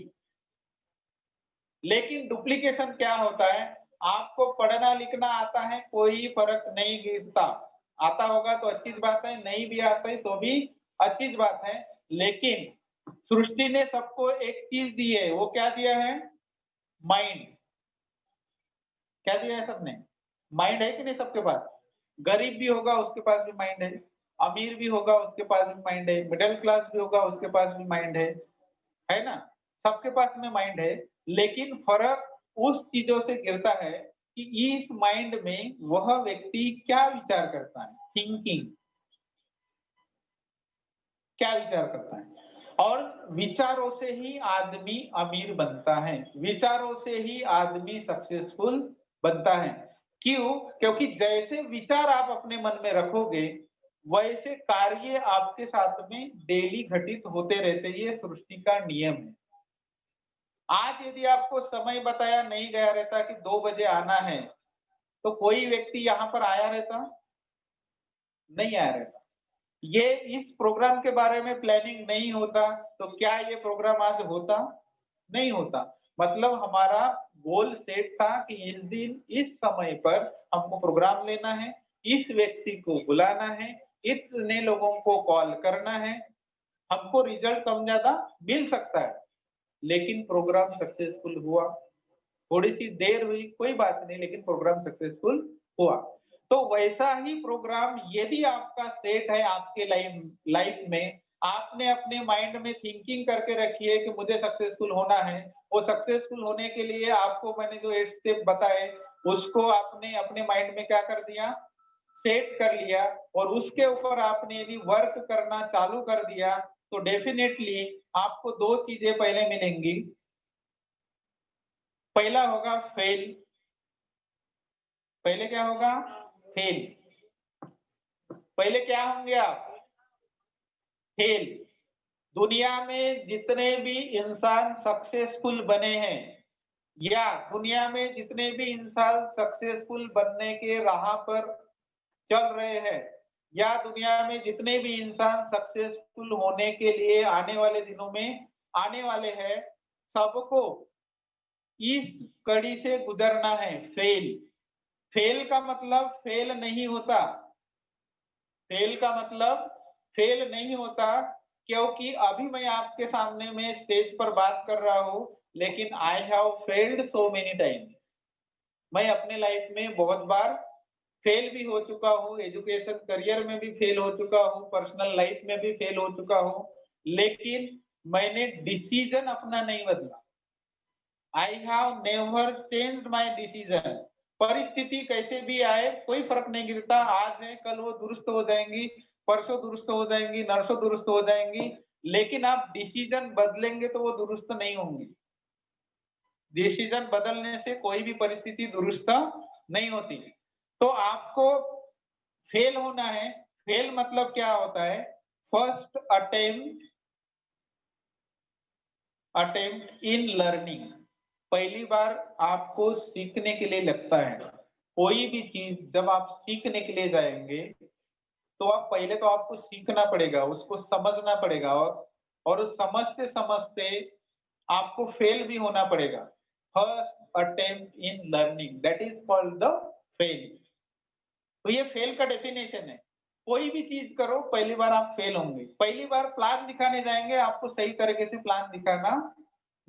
लेकिन डुप्लीकेशन क्या होता है? आपको पढ़ना लिखना आता है, कोई फर्क नहीं गिरता। आता होगा तो अच्छी बात है, नहीं भी आता है तो भी अच्छी बात है। लेकिन सृष्टि ने सबको एक चीज दी है, वो क्या दिया है? माइंड। क्या दिया है सबने? माइंड है कि नहीं सबके पास? गरीब भी होगा उसके पास भी माइंड है, अमीर भी होगा उसके पास भी माइंड है, मिडिल क्लास भी होगा उसके पास भी माइंड है ना? सबके पास में माइंड है। लेकिन फर्क उस चीजों से गिरता है कि इस माइंड में वह व्यक्ति क्या विचार करता है, थिंकिंग क्या विचार करता है। और विचारों से ही आदमी अमीर बनता है, विचारों से ही आदमी सक्सेसफुल बनता है। क्यों? क्योंकि जैसे विचार आप अपने मन में रखोगे वैसे कार्य आपके साथ में डेली घटित होते रहते, ये सृष्टि का नियम है। आज यदि आपको समय बताया नहीं गया रहता कि 2 बजे आना है, तो कोई व्यक्ति यहाँ पर आया रहता? नहीं आया रहता। ये इस प्रोग्राम के बारे में प्लानिंग नहीं होता तो क्या ये प्रोग्राम आज होता? नहीं होता। मतलब हमारा गोल सेट था कि इस दिन इस समय पर हमको प्रोग्राम लेना है, इस व्यक्ति को बुलाना है, इतने लोगों को कॉल करना है, हमको रिजल्ट कम ज्यादा मिल सकता है। लेकिन प्रोग्राम सक्सेसफुल हुआ, थोड़ी सी देर हुई कोई बात नहीं, लेकिन प्रोग्राम सक्सेसफुल हुआ। तो वैसा ही प्रोग्राम यदि आपका सेट है आपके लाइफ में, आपने अपने माइंड में थिंकिंग करके रखी है कि मुझे सक्सेसफुल होना है, वो सक्सेसफुल होने के लिए आपको मैंने जो 8 स्टेप बताए उसको आपने अपने माइंड में क्या कर दिया? सेट कर लिया। और उसके ऊपर आपने यदि वर्क करना चालू कर दिया तो डेफिनेटली आपको 2 चीजें पहले मिलेंगी। पहला होगा फेल। पहले क्या होगा? फेल। पहले क्या होंगे आप? फेल। दुनिया में जितने भी इंसान सक्सेसफुल बने हैं या दुनिया में जितने भी इंसान सक्सेसफुल बनने के राह पर चल रहे हैं या दुनिया में जितने भी इंसान सक्सेसफुल होने के लिए आने वाले दिनों में आने वाले हैं, सबको इस कड़ी से गुजरना है, फेल। फेल का मतलब फेल नहीं होता, फेल का मतलब फेल नहीं होता, क्योंकि अभी मैं आपके सामने में स्टेज पर बात कर रहा हूं, लेकिन I have failed so many time. मैं अपने लाइफ में बहुत बार फेल भी हो चुका हूँ, एजुकेशन करियर में भी फेल हो चुका हूँ, पर्सनल लाइफ में भी फेल हो चुका हूँ, लेकिन मैंने डिसीजन अपना नहीं बदला। I have never changed my decision. परिस्थिति कैसे भी आए कोई फर्क नहीं गिरता, आज है कल वो दुरुस्त हो जाएंगी, परसों दुरुस्त हो जाएंगी, नरसों दुरुस्त हो जाएंगी, लेकिन आप डिसीजन बदलेंगे तो वो दुरुस्त नहीं होंगी। डिसीजन बदलने से कोई भी परिस्थिति दुरुस्त नहीं होती। तो आपको फेल होना है। फेल मतलब क्या होता है? First attempt in learning. पहली बार आपको सीखने के लिए लगता है। कोई भी चीज जब आप सीखने के लिए जाएंगे तो आप पहले तो आपको सीखना पड़ेगा, उसको समझना पड़ेगा, और उस समझते समझते आपको फेल भी होना पड़ेगा। First attempt in learning, that is called the fail. तो ये फेल का डेफिनेशन है। कोई भी चीज करो पहली बार आप फेल होंगे। पहली बार प्लान दिखाने जाएंगे, आपको सही तरीके से प्लान दिखाना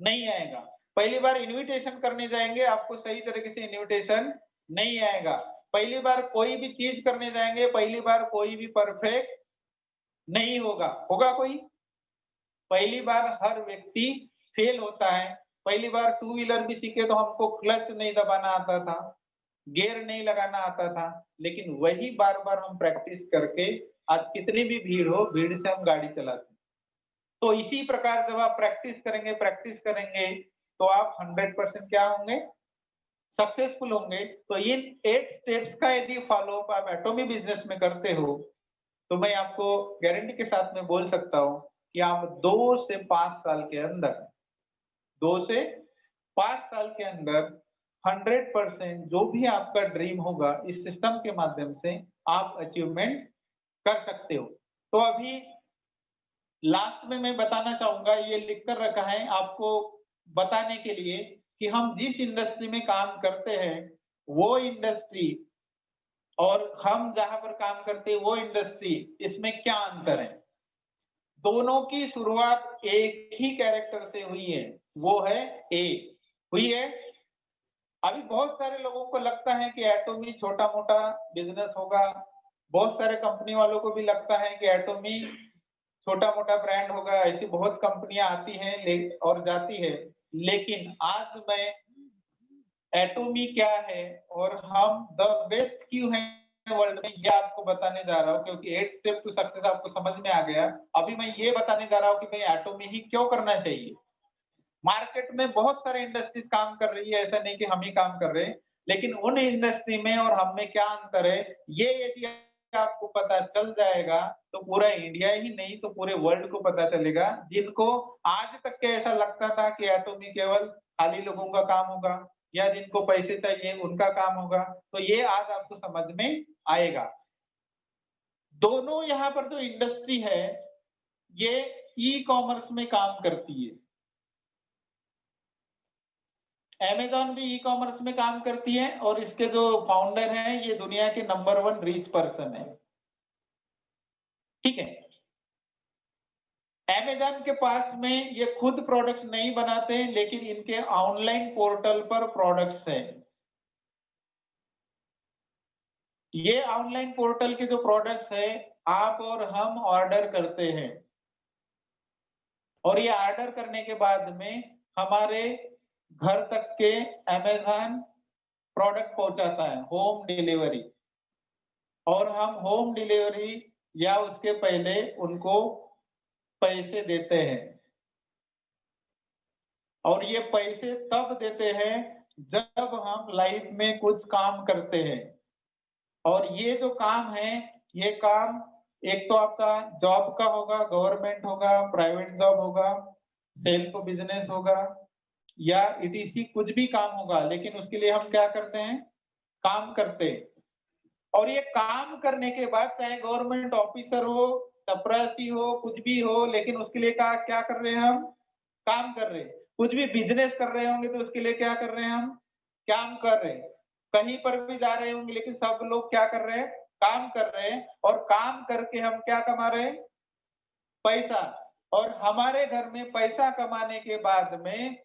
नहीं आएगा। पहली बार इनविटेशन करने जाएंगे, आपको सही तरीके से इनविटेशन नहीं आएगा। पहली बार कोई भी चीज करने जाएंगे, पहली बार कोई भी परफेक्ट नहीं होगा। होगा कोई? पहली बार हर व्यक्ति फेल होता है। पहली बार टू व्हीलर भी सीखे तो हमको क्लच नहीं दबाना आता था, गियर नहीं लगाना आता था, लेकिन वही बार बार हम प्रैक्टिस करके आज कितनी भी भीड़ हो, भीड़ से हम गाड़ी चलाते हैं। तो इसी प्रकार जब आप प्रैक्टिस करेंगे तो आप 100% क्या होंगे? सक्सेसफुल होंगे। तो इन 8 स्टेप्स का यदि फॉलो अप आप एटॉमी बिजनेस में करते हो तो मैं आपको गारंटी के साथ में बोल सकता हूं कि आप 2 से 5 साल के अंदर 2 से 5 साल के अंदर 100% जो भी आपका ड्रीम होगा इस सिस्टम के माध्यम से आप अचीवमेंट कर सकते हो। तो अभी लास्ट में मैं बताना चाहूंगा, ये लिख कर रखा है आपको बताने के लिए कि हम जिस इंडस्ट्री में काम करते हैं वो इंडस्ट्री और हम जहां पर काम करते हैं वो इंडस्ट्री, इसमें क्या अंतर है। दोनों की शुरुआत एक ही कैरेक्टर से हुई है, वो है ए। हुई है। अभी बहुत सारे लोगों को लगता है कि एटॉमी छोटा मोटा बिजनेस होगा, बहुत सारे कंपनी वालों को भी लगता है कि एटॉमी छोटा मोटा ब्रांड होगा। ऐसी बहुत कंपनियां आती हैं और जाती है, लेकिन आज मैं एटॉमी क्या है और हम द बेस्ट क्यों है वर्ल्ड में, ये आपको बताने जा रहा हूँ। क्योंकि 8 स्टेप टू सक्सेस आपको समझ में आ गया। अभी मैं ये बताने जा रहा हूँ कि भाई एटॉमी ही क्यों करना चाहिए। मार्केट में बहुत सारे इंडस्ट्रीज काम कर रही है, ऐसा नहीं कि हम ही काम कर रहे हैं, लेकिन उन इंडस्ट्री में और हम में क्या अंतर है, ये यदि आपको पता चल जाएगा तो पूरा इंडिया ही नहीं तो पूरे वर्ल्ड को पता चलेगा। जिनको आज तक के ऐसा लगता था कि एटॉमी केवल खाली लोगों का काम होगा या जिनको पैसे चाहिए उनका काम होगा, तो ये आज आपको समझ में आएगा। दोनों यहाँ पर जो इंडस्ट्री है ये ई कॉमर्स में काम करती है। अमेजॉन भी ई कॉमर्स में काम करती है और इसके जो फाउंडर हैं ये दुनिया के नंबर 1 रिच पर्सन है। ठीक है। अमेजॉन के पास में ये खुद प्रोडक्ट्स नहीं बनाते हैं, लेकिन इनके ऑनलाइन पोर्टल पर प्रोडक्ट्स हैं। ये ऑनलाइन पोर्टल के जो प्रोडक्ट्स हैं आप और हम ऑर्डर करते हैं, और ये ऑर्डर करने के बाद में हमारे घर तक के अमेजॉन प्रोडक्ट पहुंचाता है, होम डिलीवरी। और हम होम डिलीवरी या उसके पहले उनको पैसे देते हैं, और ये पैसे तब देते हैं जब हम लाइफ में कुछ काम करते हैं। और ये जो काम है, ये काम एक तो आपका जॉब का होगा, गवर्नमेंट होगा, प्राइवेट जॉब होगा, सेल्फ बिजनेस होगा, या ईटीसी कुछ भी काम होगा, लेकिन उसके लिए हम क्या करते हैं? काम करते हैं। और ये काम करने के बाद चाहे गवर्नमेंट ऑफिसर हो, चपरासी हो, कुछ भी हो, लेकिन उसके लिए क्या कर रहे हैं हम? काम कर रहे हैं। कुछ भी बिजनेस कर रहे होंगे तो उसके लिए क्या कर रहे हैं हम? काम कर रहे हैं। कहीं पर भी जा रहे होंगे लेकिन सब लोग क्या कर रहे हैं? काम कर रहे हैं। और काम करके हम क्या कमा रहे हैं? पैसा। और हमारे घर में पैसा कमाने के बाद में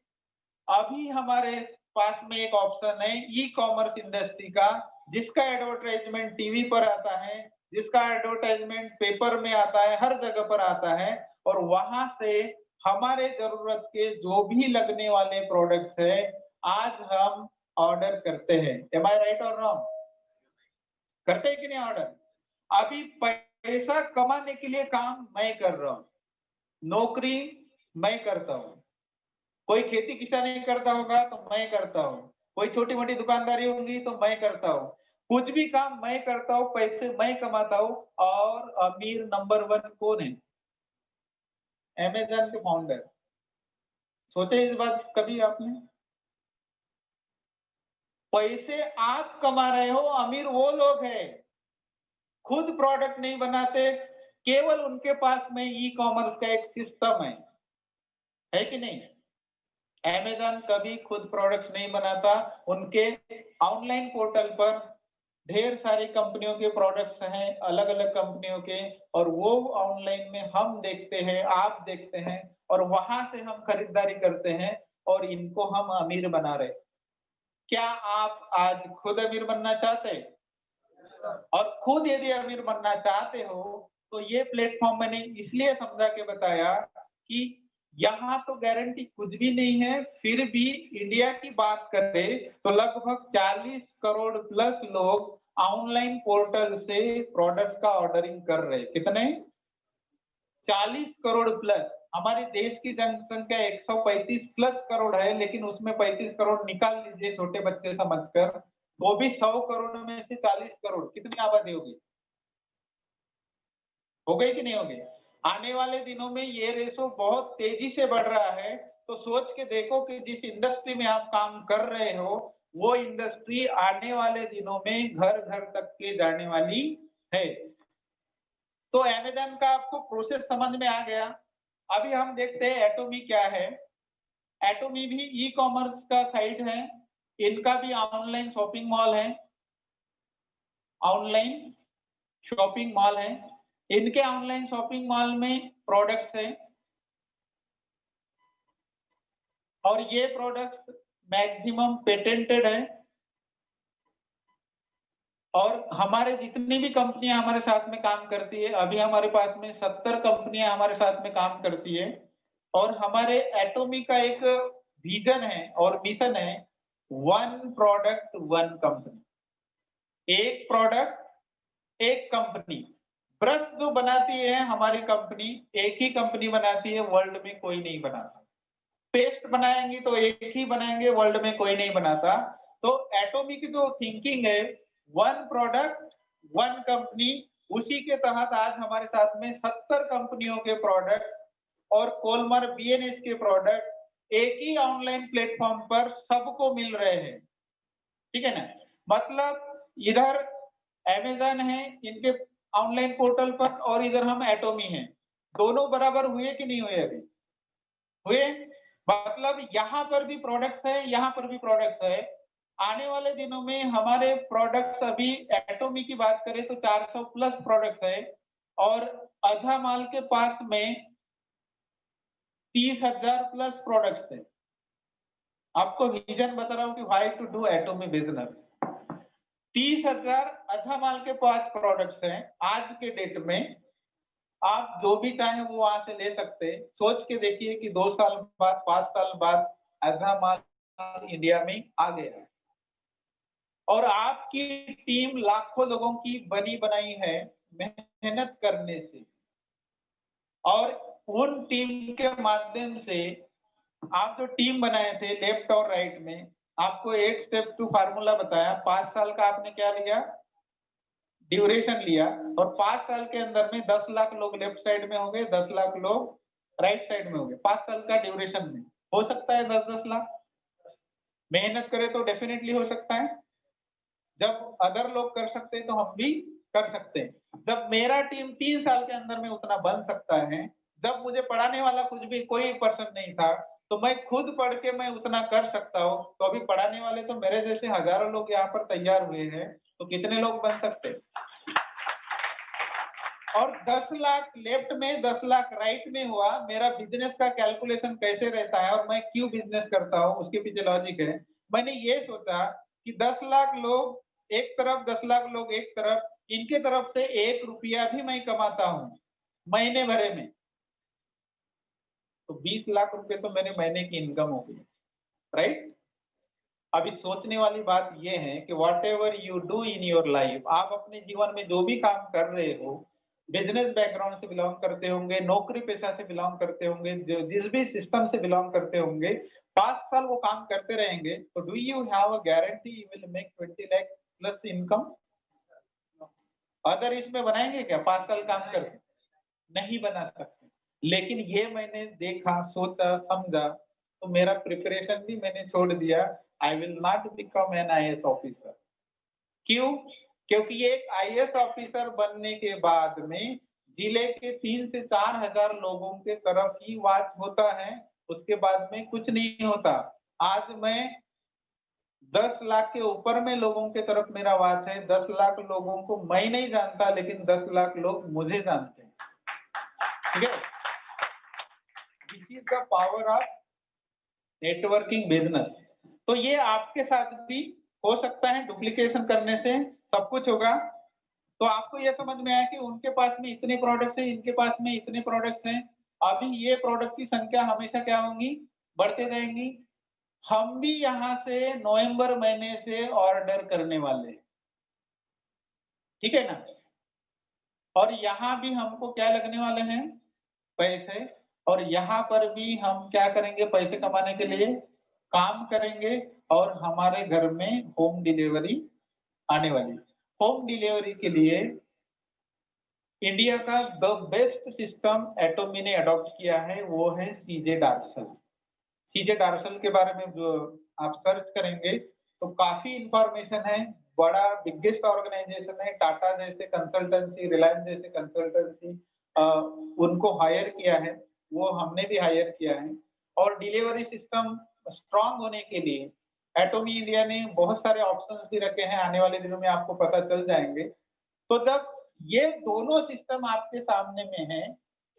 अभी हमारे पास में एक ऑप्शन है ई कॉमर्स इंडस्ट्री का, जिसका एडवर्टाइजमेंट टीवी पर आता है, जिसका एडवर्टाइजमेंट पेपर में आता है, हर जगह पर आता है। और वहां से हमारे जरूरत के जो भी लगने वाले प्रोडक्ट्स है आज हम ऑर्डर करते हैं। एम आई राइट और रॉन्ग? करते हैं कि नहीं ऑर्डर? अभी पैसा कमाने के लिए काम मैं कर रहा हूं। नौकरी मैं करता हूँ, कोई खेती किसानी करता होगा तो मैं करता हूँ, कोई छोटी मोटी दुकानदारी होगी तो मैं करता हूँ, कुछ भी काम मैं करता हूँ, पैसे मैं कमाता हूँ। और अमीर नंबर 1 कौन है? अमेज़न के फाउंडर। सोचे इस बात कभी आपने? पैसे आप कमा रहे हो, अमीर वो लोग हैं खुद प्रोडक्ट नहीं बनाते, केवल उनके पास में ई कॉमर्स का एक सिस्टम है कि नहीं? अमेज़न कभी खुद प्रोडक्ट्स नहीं बनाता, उनके ऑनलाइन पोर्टल पर ढेर सारी कंपनियों के प्रोडक्ट्स हैं, अलग-अलग कंपनियों के, और वो ऑनलाइन में हम देखते हैं, आप देखते हैं, और वहां से हम खरीदारी करते हैं, और इनको हम अमीर बना रहे। क्या आप आज खुद अमीर बनना चाहते हैं? और खुद यदि अमीर बनना चाहते हो तो ये प्लेटफॉर्म मैंने इसलिए समझा के बताया कि यहाँ तो गारंटी कुछ भी नहीं है, फिर भी इंडिया की बात करें तो लगभग 40 करोड़ प्लस लोग ऑनलाइन पोर्टल से प्रोडक्ट का ऑर्डरिंग कर रहे हैं। कितने? 40 करोड़ प्लस। हमारे देश की जनसंख्या 135 प्लस करोड़ है, लेकिन उसमें 35 करोड़ निकाल लीजिए छोटे बच्चे समझकर, वो भी 100 करोड़ में से 40 करोड़, कितनी आबादी होगी? हो गई कि नहीं हो गई? आने वाले दिनों में ये रेशो बहुत तेजी से बढ़ रहा है। तो सोच के देखो कि जिस इंडस्ट्री में आप काम कर रहे हो, वो इंडस्ट्री आने वाले दिनों में घर घर तक के जाने वाली है। तो अमेज़न का आपको प्रोसेस समझ में आ गया। अभी हम देखते हैं एटोमी क्या है। एटोमी भी ई कॉमर्स का साइट है, इनका भी ऑनलाइन शॉपिंग मॉल है, ऑनलाइन शॉपिंग मॉल है। इनके ऑनलाइन शॉपिंग मॉल में प्रोडक्ट्स हैं, और ये प्रोडक्ट्स मैक्सिमम पेटेंटेड है। और हमारे जितनी भी कंपनियां हमारे साथ में काम करती है, अभी हमारे पास में 70 कंपनियां हमारे साथ में काम करती है, और हमारे एटोमी का एक विजन है और मिशन है, 1 प्रोडक्ट 1 कंपनी। एक प्रोडक्ट एक कंपनी। ब्रश जो बनाती है हमारी कंपनी, एक ही कंपनी बनाती है, वर्ल्ड में कोई नहीं बनाता। पेस्ट बनाएंगे तो एक ही बनाएंगे, वर्ल्ड में कोई नहीं बनाता। तो एटोमी की जो थिंकिंग है, 1 प्रोडक्ट 1 कंपनी, उसी के तहत आज हमारे साथ में 70 कंपनियों के प्रोडक्ट और कोलमर बीएनएस के प्रोडक्ट एक ही ऑनलाइन प्लेटफॉर्म पर सबको मिल रहे हैं। ठीक है ना? मतलब इधर अमेज़न है इनके ऑनलाइन पोर्टल पर, और इधर हम एटोमी हैं। दोनों बराबर हुए कि नहीं हुए? अभी हुए। मतलब यहाँ पर भी प्रोडक्ट्स है, यहाँ पर भी प्रोडक्ट्स है। आने वाले दिनों में हमारे प्रोडक्ट्स, अभी एटोमी की बात करें तो 400 प्लस प्रोडक्ट्स है, और अधा माल के पास में 30,000 प्लस प्रोडक्ट्स है। आपको विजन बता रहा हूँ कि why to do Atomy business. 30,000 अधा माल के पास प्रोडक्ट्स हैं आज के डेट में। आप जो भी चाहें वो वहां से ले सकते हैं। सोच के देखिए कि 2 साल बाद, 5 साल बाद आधा माल इंडिया में आ गया, और आपकी टीम लाखों लोगों की बनी बनाई है मेहनत करने से, और उन टीम के माध्यम से आप जो टीम बनाए थे लेफ्ट और राइट में, आपको 8 स्टेप टू फार्मूला बताया। 5 साल का आपने क्या लिया? ड्यूरेशन लिया, और 5 साल के अंदर में 10 लाख लोग लेफ्ट साइड में हो गए, 10 लाख लोग राइट साइड में हो गए। 5 साल का ड्यूरेशन में हो सकता है 10-10 लाख। मेहनत करें तो डेफिनेटली हो सकता है। जब अदर लोग कर सकते हैं तो हम भी कर सकते हैं। जब मेरा टीम 3 साल के अंदर में उतना बन सकता है, जब मुझे पढ़ाने वाला कुछ भी कोई पर्सन नहीं था, तो मैं खुद पढ़ के मैं उतना कर सकता हूँ, तो अभी पढ़ाने वाले तो मेरे जैसे हजारों लोग यहाँ पर तैयार हुए हैं, तो कितने लोग बन सकते हैं? और 10 लाख लेफ्ट में 10 लाख राइट में हुआ। मेरा बिजनेस का कैलकुलेशन कैसे रहता है और मैं क्यों बिजनेस करता हूँ, उसके पीछे लॉजिक है। मैंने ये सोचा कि 10 लाख लोग एक तरफ, 10 लाख लोग एक तरफ, इनके तरफ से 1 रुपया भी मैं कमाता हूँ महीने भरे में, तो 20 लाख रुपए तो मेरे महीने की इनकम हो गई। राइट? अभी सोचने वाली बात यह है कि what ever you do in your life, आप अपने जीवन में जो भी काम कर रहे हो, बिजनेस बैकग्राउंड से बिलोंग करते होंगे, नौकरी पेशा से बिलोंग करते होंगे, जिस भी सिस्टम से बिलोंग करते होंगे, 5 साल वो काम करते रहेंगे, तो do you have a guarantee you will make 20 lakh plus income? अगर इसमें बनाएंगे क्या 5 साल काम करके? नहीं बना सकते। लेकिन ये मैंने देखा, सोचा, समझा, तो मेरा प्रिपरेशन भी मैंने छोड़ दिया। I will not become an IAS officer. क्यों? क्योंकि ये एक IAS ऑफिसर बनने के बाद में जिले के 3 से 4 हजार लोगों के तरफ ही वाच होता है, उसके बाद में कुछ नहीं होता। आज मैं 10 लाख के ऊपर में लोगों के तरफ मेरा वाच है। 10 लाख लोगों को मैं नहीं जानता, लेकिन 10 लाख लोग मुझे जानते हैं। ठीक है, this is the power of networking business. तो ये आपके साथ भी हो सकता है, डुप्लीकेशन करने से सब कुछ होगा। तो आपको ये समझ में आया कि उनके पास में इतने प्रोडक्ट्स हैं, इनके पास में इतने प्रोडक्ट्स हैं। अभी ये प्रोडक्ट की संख्या हमेशा क्या होंगी? बढ़ते रहेंगी। हम भी यहाँ से नवंबर महीने से ऑर्डर करने वाले हैं, ठीक है ना? और यहाँ भी हमको क्या लगने वाले हैं? पैसे। और यहाँ पर भी हम क्या करेंगे? पैसे कमाने के लिए काम करेंगे, और हमारे घर में होम डिलीवरी आने वाली। होम डिलीवरी के लिए इंडिया का द बेस्ट सिस्टम एटोमी ने अडॉप्ट किया है, वो है सीजे डार्सल। सीजे डार्सल के बारे में जो आप सर्च करेंगे तो काफी इंफॉर्मेशन है। बड़ा बिगेस्ट ऑर्गेनाइजेशन है। टाटा जैसे कंसल्टेंसी, रिलायंस जैसे कंसल्टेंसी उनको हायर किया है, वो हमने भी हायर किया है। और डिलीवरी सिस्टम स्ट्रांग होने के लिए एटोमी इंडिया ने बहुत सारे ऑप्शंस भी रखे हैं, आने वाले दिनों में आपको पता चल जाएंगे। तो जब ये दोनों सिस्टम आपके सामने में है,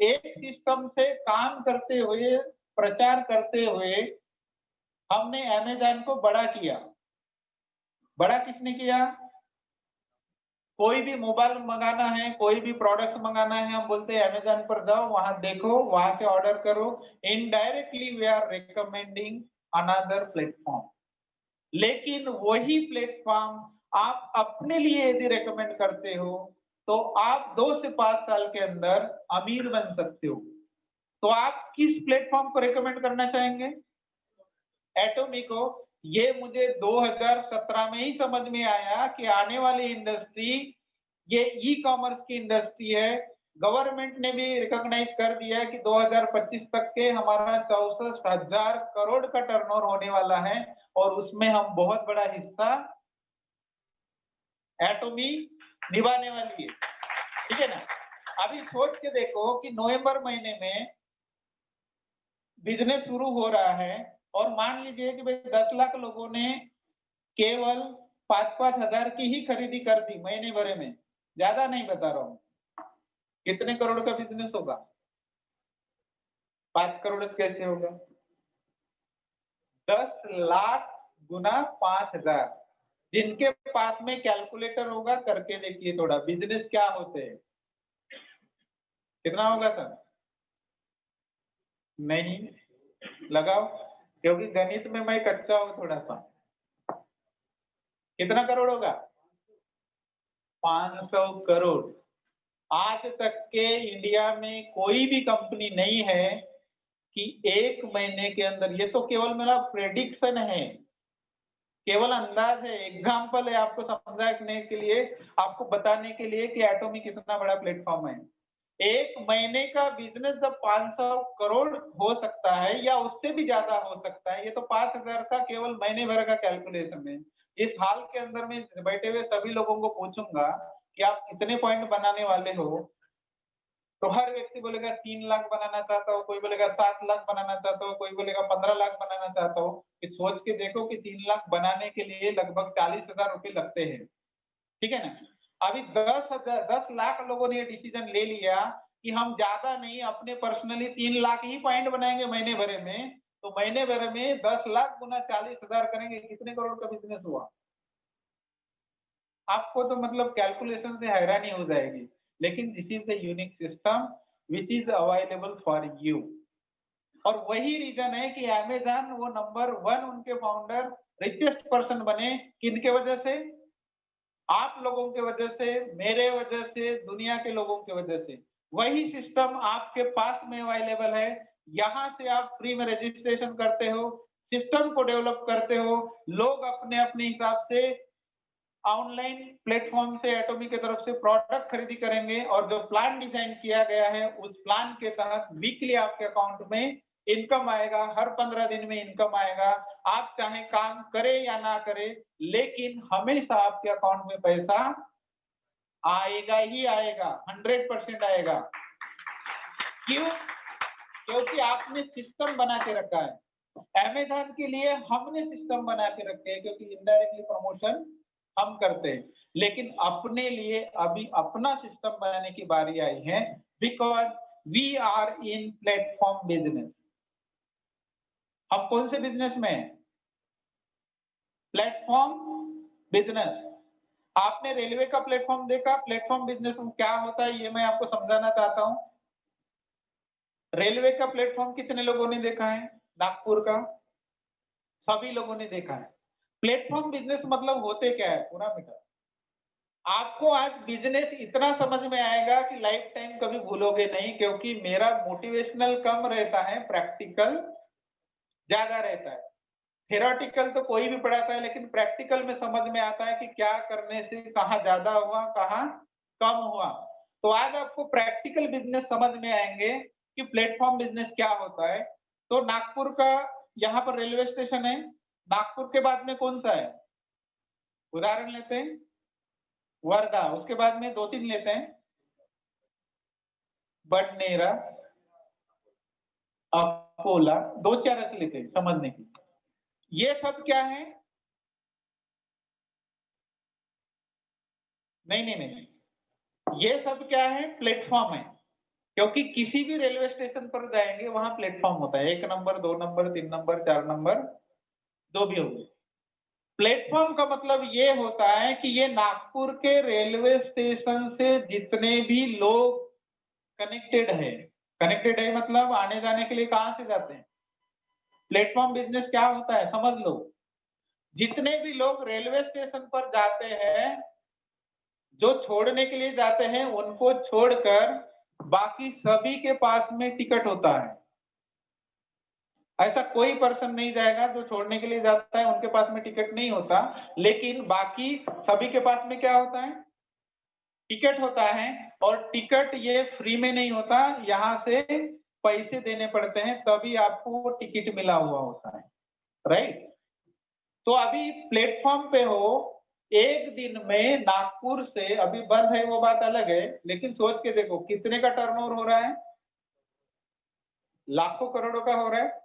एक सिस्टम से काम करते हुए, प्रचार करते हुए हमने अमेज़न को बड़ा किया। बड़ा किसने किया? कोई भी मोबाइल मंगाना है, कोई भी प्रोडक्ट मंगाना है, हम बोलते हैं अमेज़न पर जाओ, वहां देखो, वहां से ऑर्डर करो। Indirectly we are recommending another platform. लेकिन वही प्लेटफॉर्म आप अपने लिए यदि रेकमेंड करते हो तो आप 2 से 5 साल के अंदर अमीर बन सकते हो। तो आप किस प्लेटफॉर्म को रेकमेंड करना चाहेंगे? एटोमी को। ये मुझे 2017 में ही समझ में आया कि आने वाली इंडस्ट्री ये ई कॉमर्स की इंडस्ट्री है। गवर्नमेंट ने भी रिकॉग्नाइज कर दिया है कि 2025 तक के हमारा 64,000 करोड़ का टर्नओवर होने वाला है, और उसमें हम बहुत बड़ा हिस्सा एटोमी निभाने वाली है। ठीक है ना? अभी सोच के देखो कि नवंबर महीने में बिजनेस शुरू हो रहा है, और मान लीजिए कि भाई 10 लाख लोगों ने केवल 5-5 हजार की ही खरीदी कर दी महीने भर में। ज्यादा नहीं बता रहा हूं, कितने करोड़ का बिजनेस होगा? 5 करोड़ कैसे होगा? 10 लाख गुना 5,000। जिनके पास में कैलकुलेटर होगा करके देखिए थोड़ा, बिजनेस क्या होते हैं, कितना होगा सर? नहीं लगाओ, क्योंकि गणित में मैं कच्चा हूं थोड़ा सा। कितना करोड़ होगा? 500 करोड़। आज तक के इंडिया में कोई भी कंपनी नहीं है कि 1 महीने के अंदर, ये तो केवल मेरा प्रेडिक्शन है, केवल अंदाज है, एग्जाम्पल है आपको समझाने के लिए, आपको बताने के लिए कि एटोमी कितना बड़ा प्लेटफॉर्म है। 1 महीने का बिजनेस जब 500 करोड़ हो सकता है या उससे भी ज्यादा हो सकता है, ये तो 5,000 का केवल महीने भर का कैलकुलेशन है। इस हाल के अंदर में बैठे हुए सभी लोगों को पूछूंगा कि आप कितने पॉइंट बनाने वाले हो, तो हर व्यक्ति बोलेगा 3 लाख बनाना चाहता हो, कोई बोलेगा 7 लाख बनाना चाहता हो, कोई बोलेगा 15 लाख बनाना चाहता हो। कि सोच के देखो कि 3 लाख बनाने के लिए लगभग 40,000 रुपये लगते हैं। ठीक है ना? अभी 10 लाख लोगों ने ये डिसीजन ले लिया कि हम ज्यादा नहीं, अपने पर्सनली 3 लाख ही पॉइंट बनाएंगे महीने भर में। तो महीने भर में 10 लाख गुना 40,000 करेंगे, कितने करोड़ का बिजनेस हुआ? आपको तो मतलब कैलकुलेशन से हैरानी हो जाएगी। लेकिन this is the unique system which is available for you. और वही रीजन है कि अमेज़न वो नंबर 1 उनके फाउंडर रिचेस्ट पर्सन बने, किनके वजह से? आप लोगों के वजह से, मेरे वजह से, दुनिया के लोगों के वजह से। वही सिस्टम आपके पास में अवेलेबल है। यहाँ से आप फ्री में रजिस्ट्रेशन करते हो, सिस्टम को डेवलप करते हो, लोग अपने अपने हिसाब से ऑनलाइन प्लेटफॉर्म से एटॉमी की तरफ से प्रोडक्ट खरीदी करेंगे और जो प्लान डिजाइन किया गया है उस प्लान के तहत वीकली आपके अकाउंट में इनकम आएगा, हर 15 दिन में इनकम आएगा। आप चाहे काम करे या ना करे, लेकिन हमेशा आपके अकाउंट में पैसा आएगा ही आएगा, 100% आएगा। क्यों? क्योंकि आपने सिस्टम बना के रखा है। अमेज़न के लिए हमने सिस्टम बना के रखे हैं क्योंकि इनडायरेक्टली प्रमोशन हम करते हैं, लेकिन अपने लिए अभी अपना सिस्टम बनाने की बारी आई है, because we are in platform business. हम कौन से बिजनेस में हैं? Platform business. आपने रेलवे का प्लेटफॉर्म देखा? प्लेटफॉर्म बिजनेस में क्या होता है ये मैं आपको समझाना चाहता हूं। रेलवे का प्लेटफॉर्म कितने लोगों ने देखा है? नागपुर का सभी लोगों ने देखा है। प्लेटफॉर्म बिजनेस मतलब होते क्या है? पूरा मीटर। आपको आज बिजनेस इतना समझ में आएगा कि लाइफ टाइम कभी भूलोगे नहीं, क्योंकि मेरा मोटिवेशनल कम रहता है, प्रैक्टिकल ज्यादा रहता है। थ्योरेटिकल तो कोई भी पढ़ाता है, लेकिन प्रैक्टिकल में समझ में आता है कि क्या करने से कहाँ ज्यादा हुआ, कहाँ कम हुआ। तो आज आपको प्रैक्टिकल बिजनेस समझ में आएंगे कि प्लेटफॉर्म बिजनेस क्या होता है। तो नागपुर का यहाँ पर रेलवे स्टेशन है, नागपुर के बाद में कौन सा है? उदाहरण लेते हैं वर्धा, उसके बाद में 2-3 लेते हैं, बडनेरा, अकोला, 2-4 रख लेते हैं समझने की। ये सब क्या है? नहीं, ये सब क्या है? प्लेटफॉर्म है। क्योंकि किसी भी रेलवे स्टेशन पर जाएंगे वहां प्लेटफॉर्म होता है, 1 नंबर, 2 नंबर, 3 नंबर, 4 नंबर, जो भी होंगे। प्लेटफॉर्म का मतलब ये होता है कि ये नागपुर के रेलवे स्टेशन से जितने भी लोग कनेक्टेड है मतलब आने जाने के लिए कहां से जाते हैं? प्लेटफॉर्म बिजनेस क्या होता है समझ लो। जितने भी लोग रेलवे स्टेशन पर जाते हैं, जो छोड़ने के लिए जाते हैं, उनको छोड़कर बाकी सभी के पास में टिकट होता है। ऐसा कोई पर्सन नहीं जाएगा जो छोड़ने के लिए जाता है उनके पास में टिकट नहीं होता, लेकिन बाकी सभी के पास में क्या होता है? टिकट होता है। और टिकट ये फ्री में नहीं होता, यहाँ से पैसे देने पड़ते हैं, तभी आपको टिकट मिला हुआ होता है, राइट। तो अभी प्लेटफॉर्म पे हो, एक दिन में नागपुर से, अभी बंद है वो बात अलग है, लेकिन सोच के देखो कितने का टर्नओवर हो रहा है? लाखों करोड़ों का हो रहा है।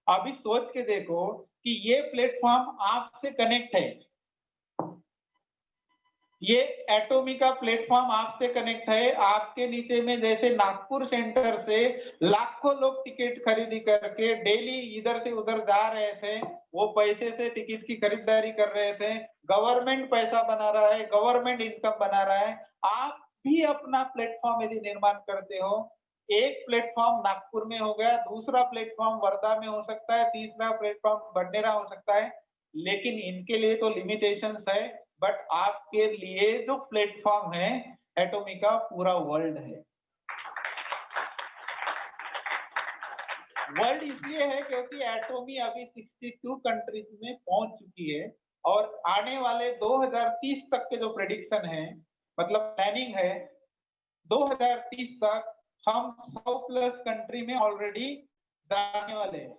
अभी सोच के देखो कि ये प्लेटफॉर्म आपसे कनेक्ट है, ये एटॉमी का प्लेटफॉर्म आपसे कनेक्ट है। आपके नीचे में जैसे नागपुर सेंटर से लाखों लोग टिकट खरीदी करके डेली इधर से उधर जा रहे थे, वो पैसे से टिकट की खरीदारी कर रहे थे, गवर्नमेंट पैसा बना रहा है, गवर्नमेंट इनकम बना रहा है। आप भी अपना प्लेटफॉर्म यदि निर्माण करते हो, एक प्लेटफॉर्म नागपुर में हो गया, दूसरा प्लेटफॉर्म वर्धा में हो सकता है, तीसरा प्लेटफॉर्म बडनेरा हो सकता है, लेकिन इनके लिए तो लिमिटेशंस है। बट आपके लिए जो प्लेटफॉर्म है एटॉमी का, पूरा वर्ल्ड है। वर्ल्ड इसलिए है क्योंकि एटॉमी अभी 62 कंट्रीज में पहुंच चुकी है, और आने वाले 2030 तक के जो प्रेडिक्शन है, मतलब प्लानिंग है, 2030 तक हम 100+ कंट्री में ऑलरेडी जाने वाले हैं।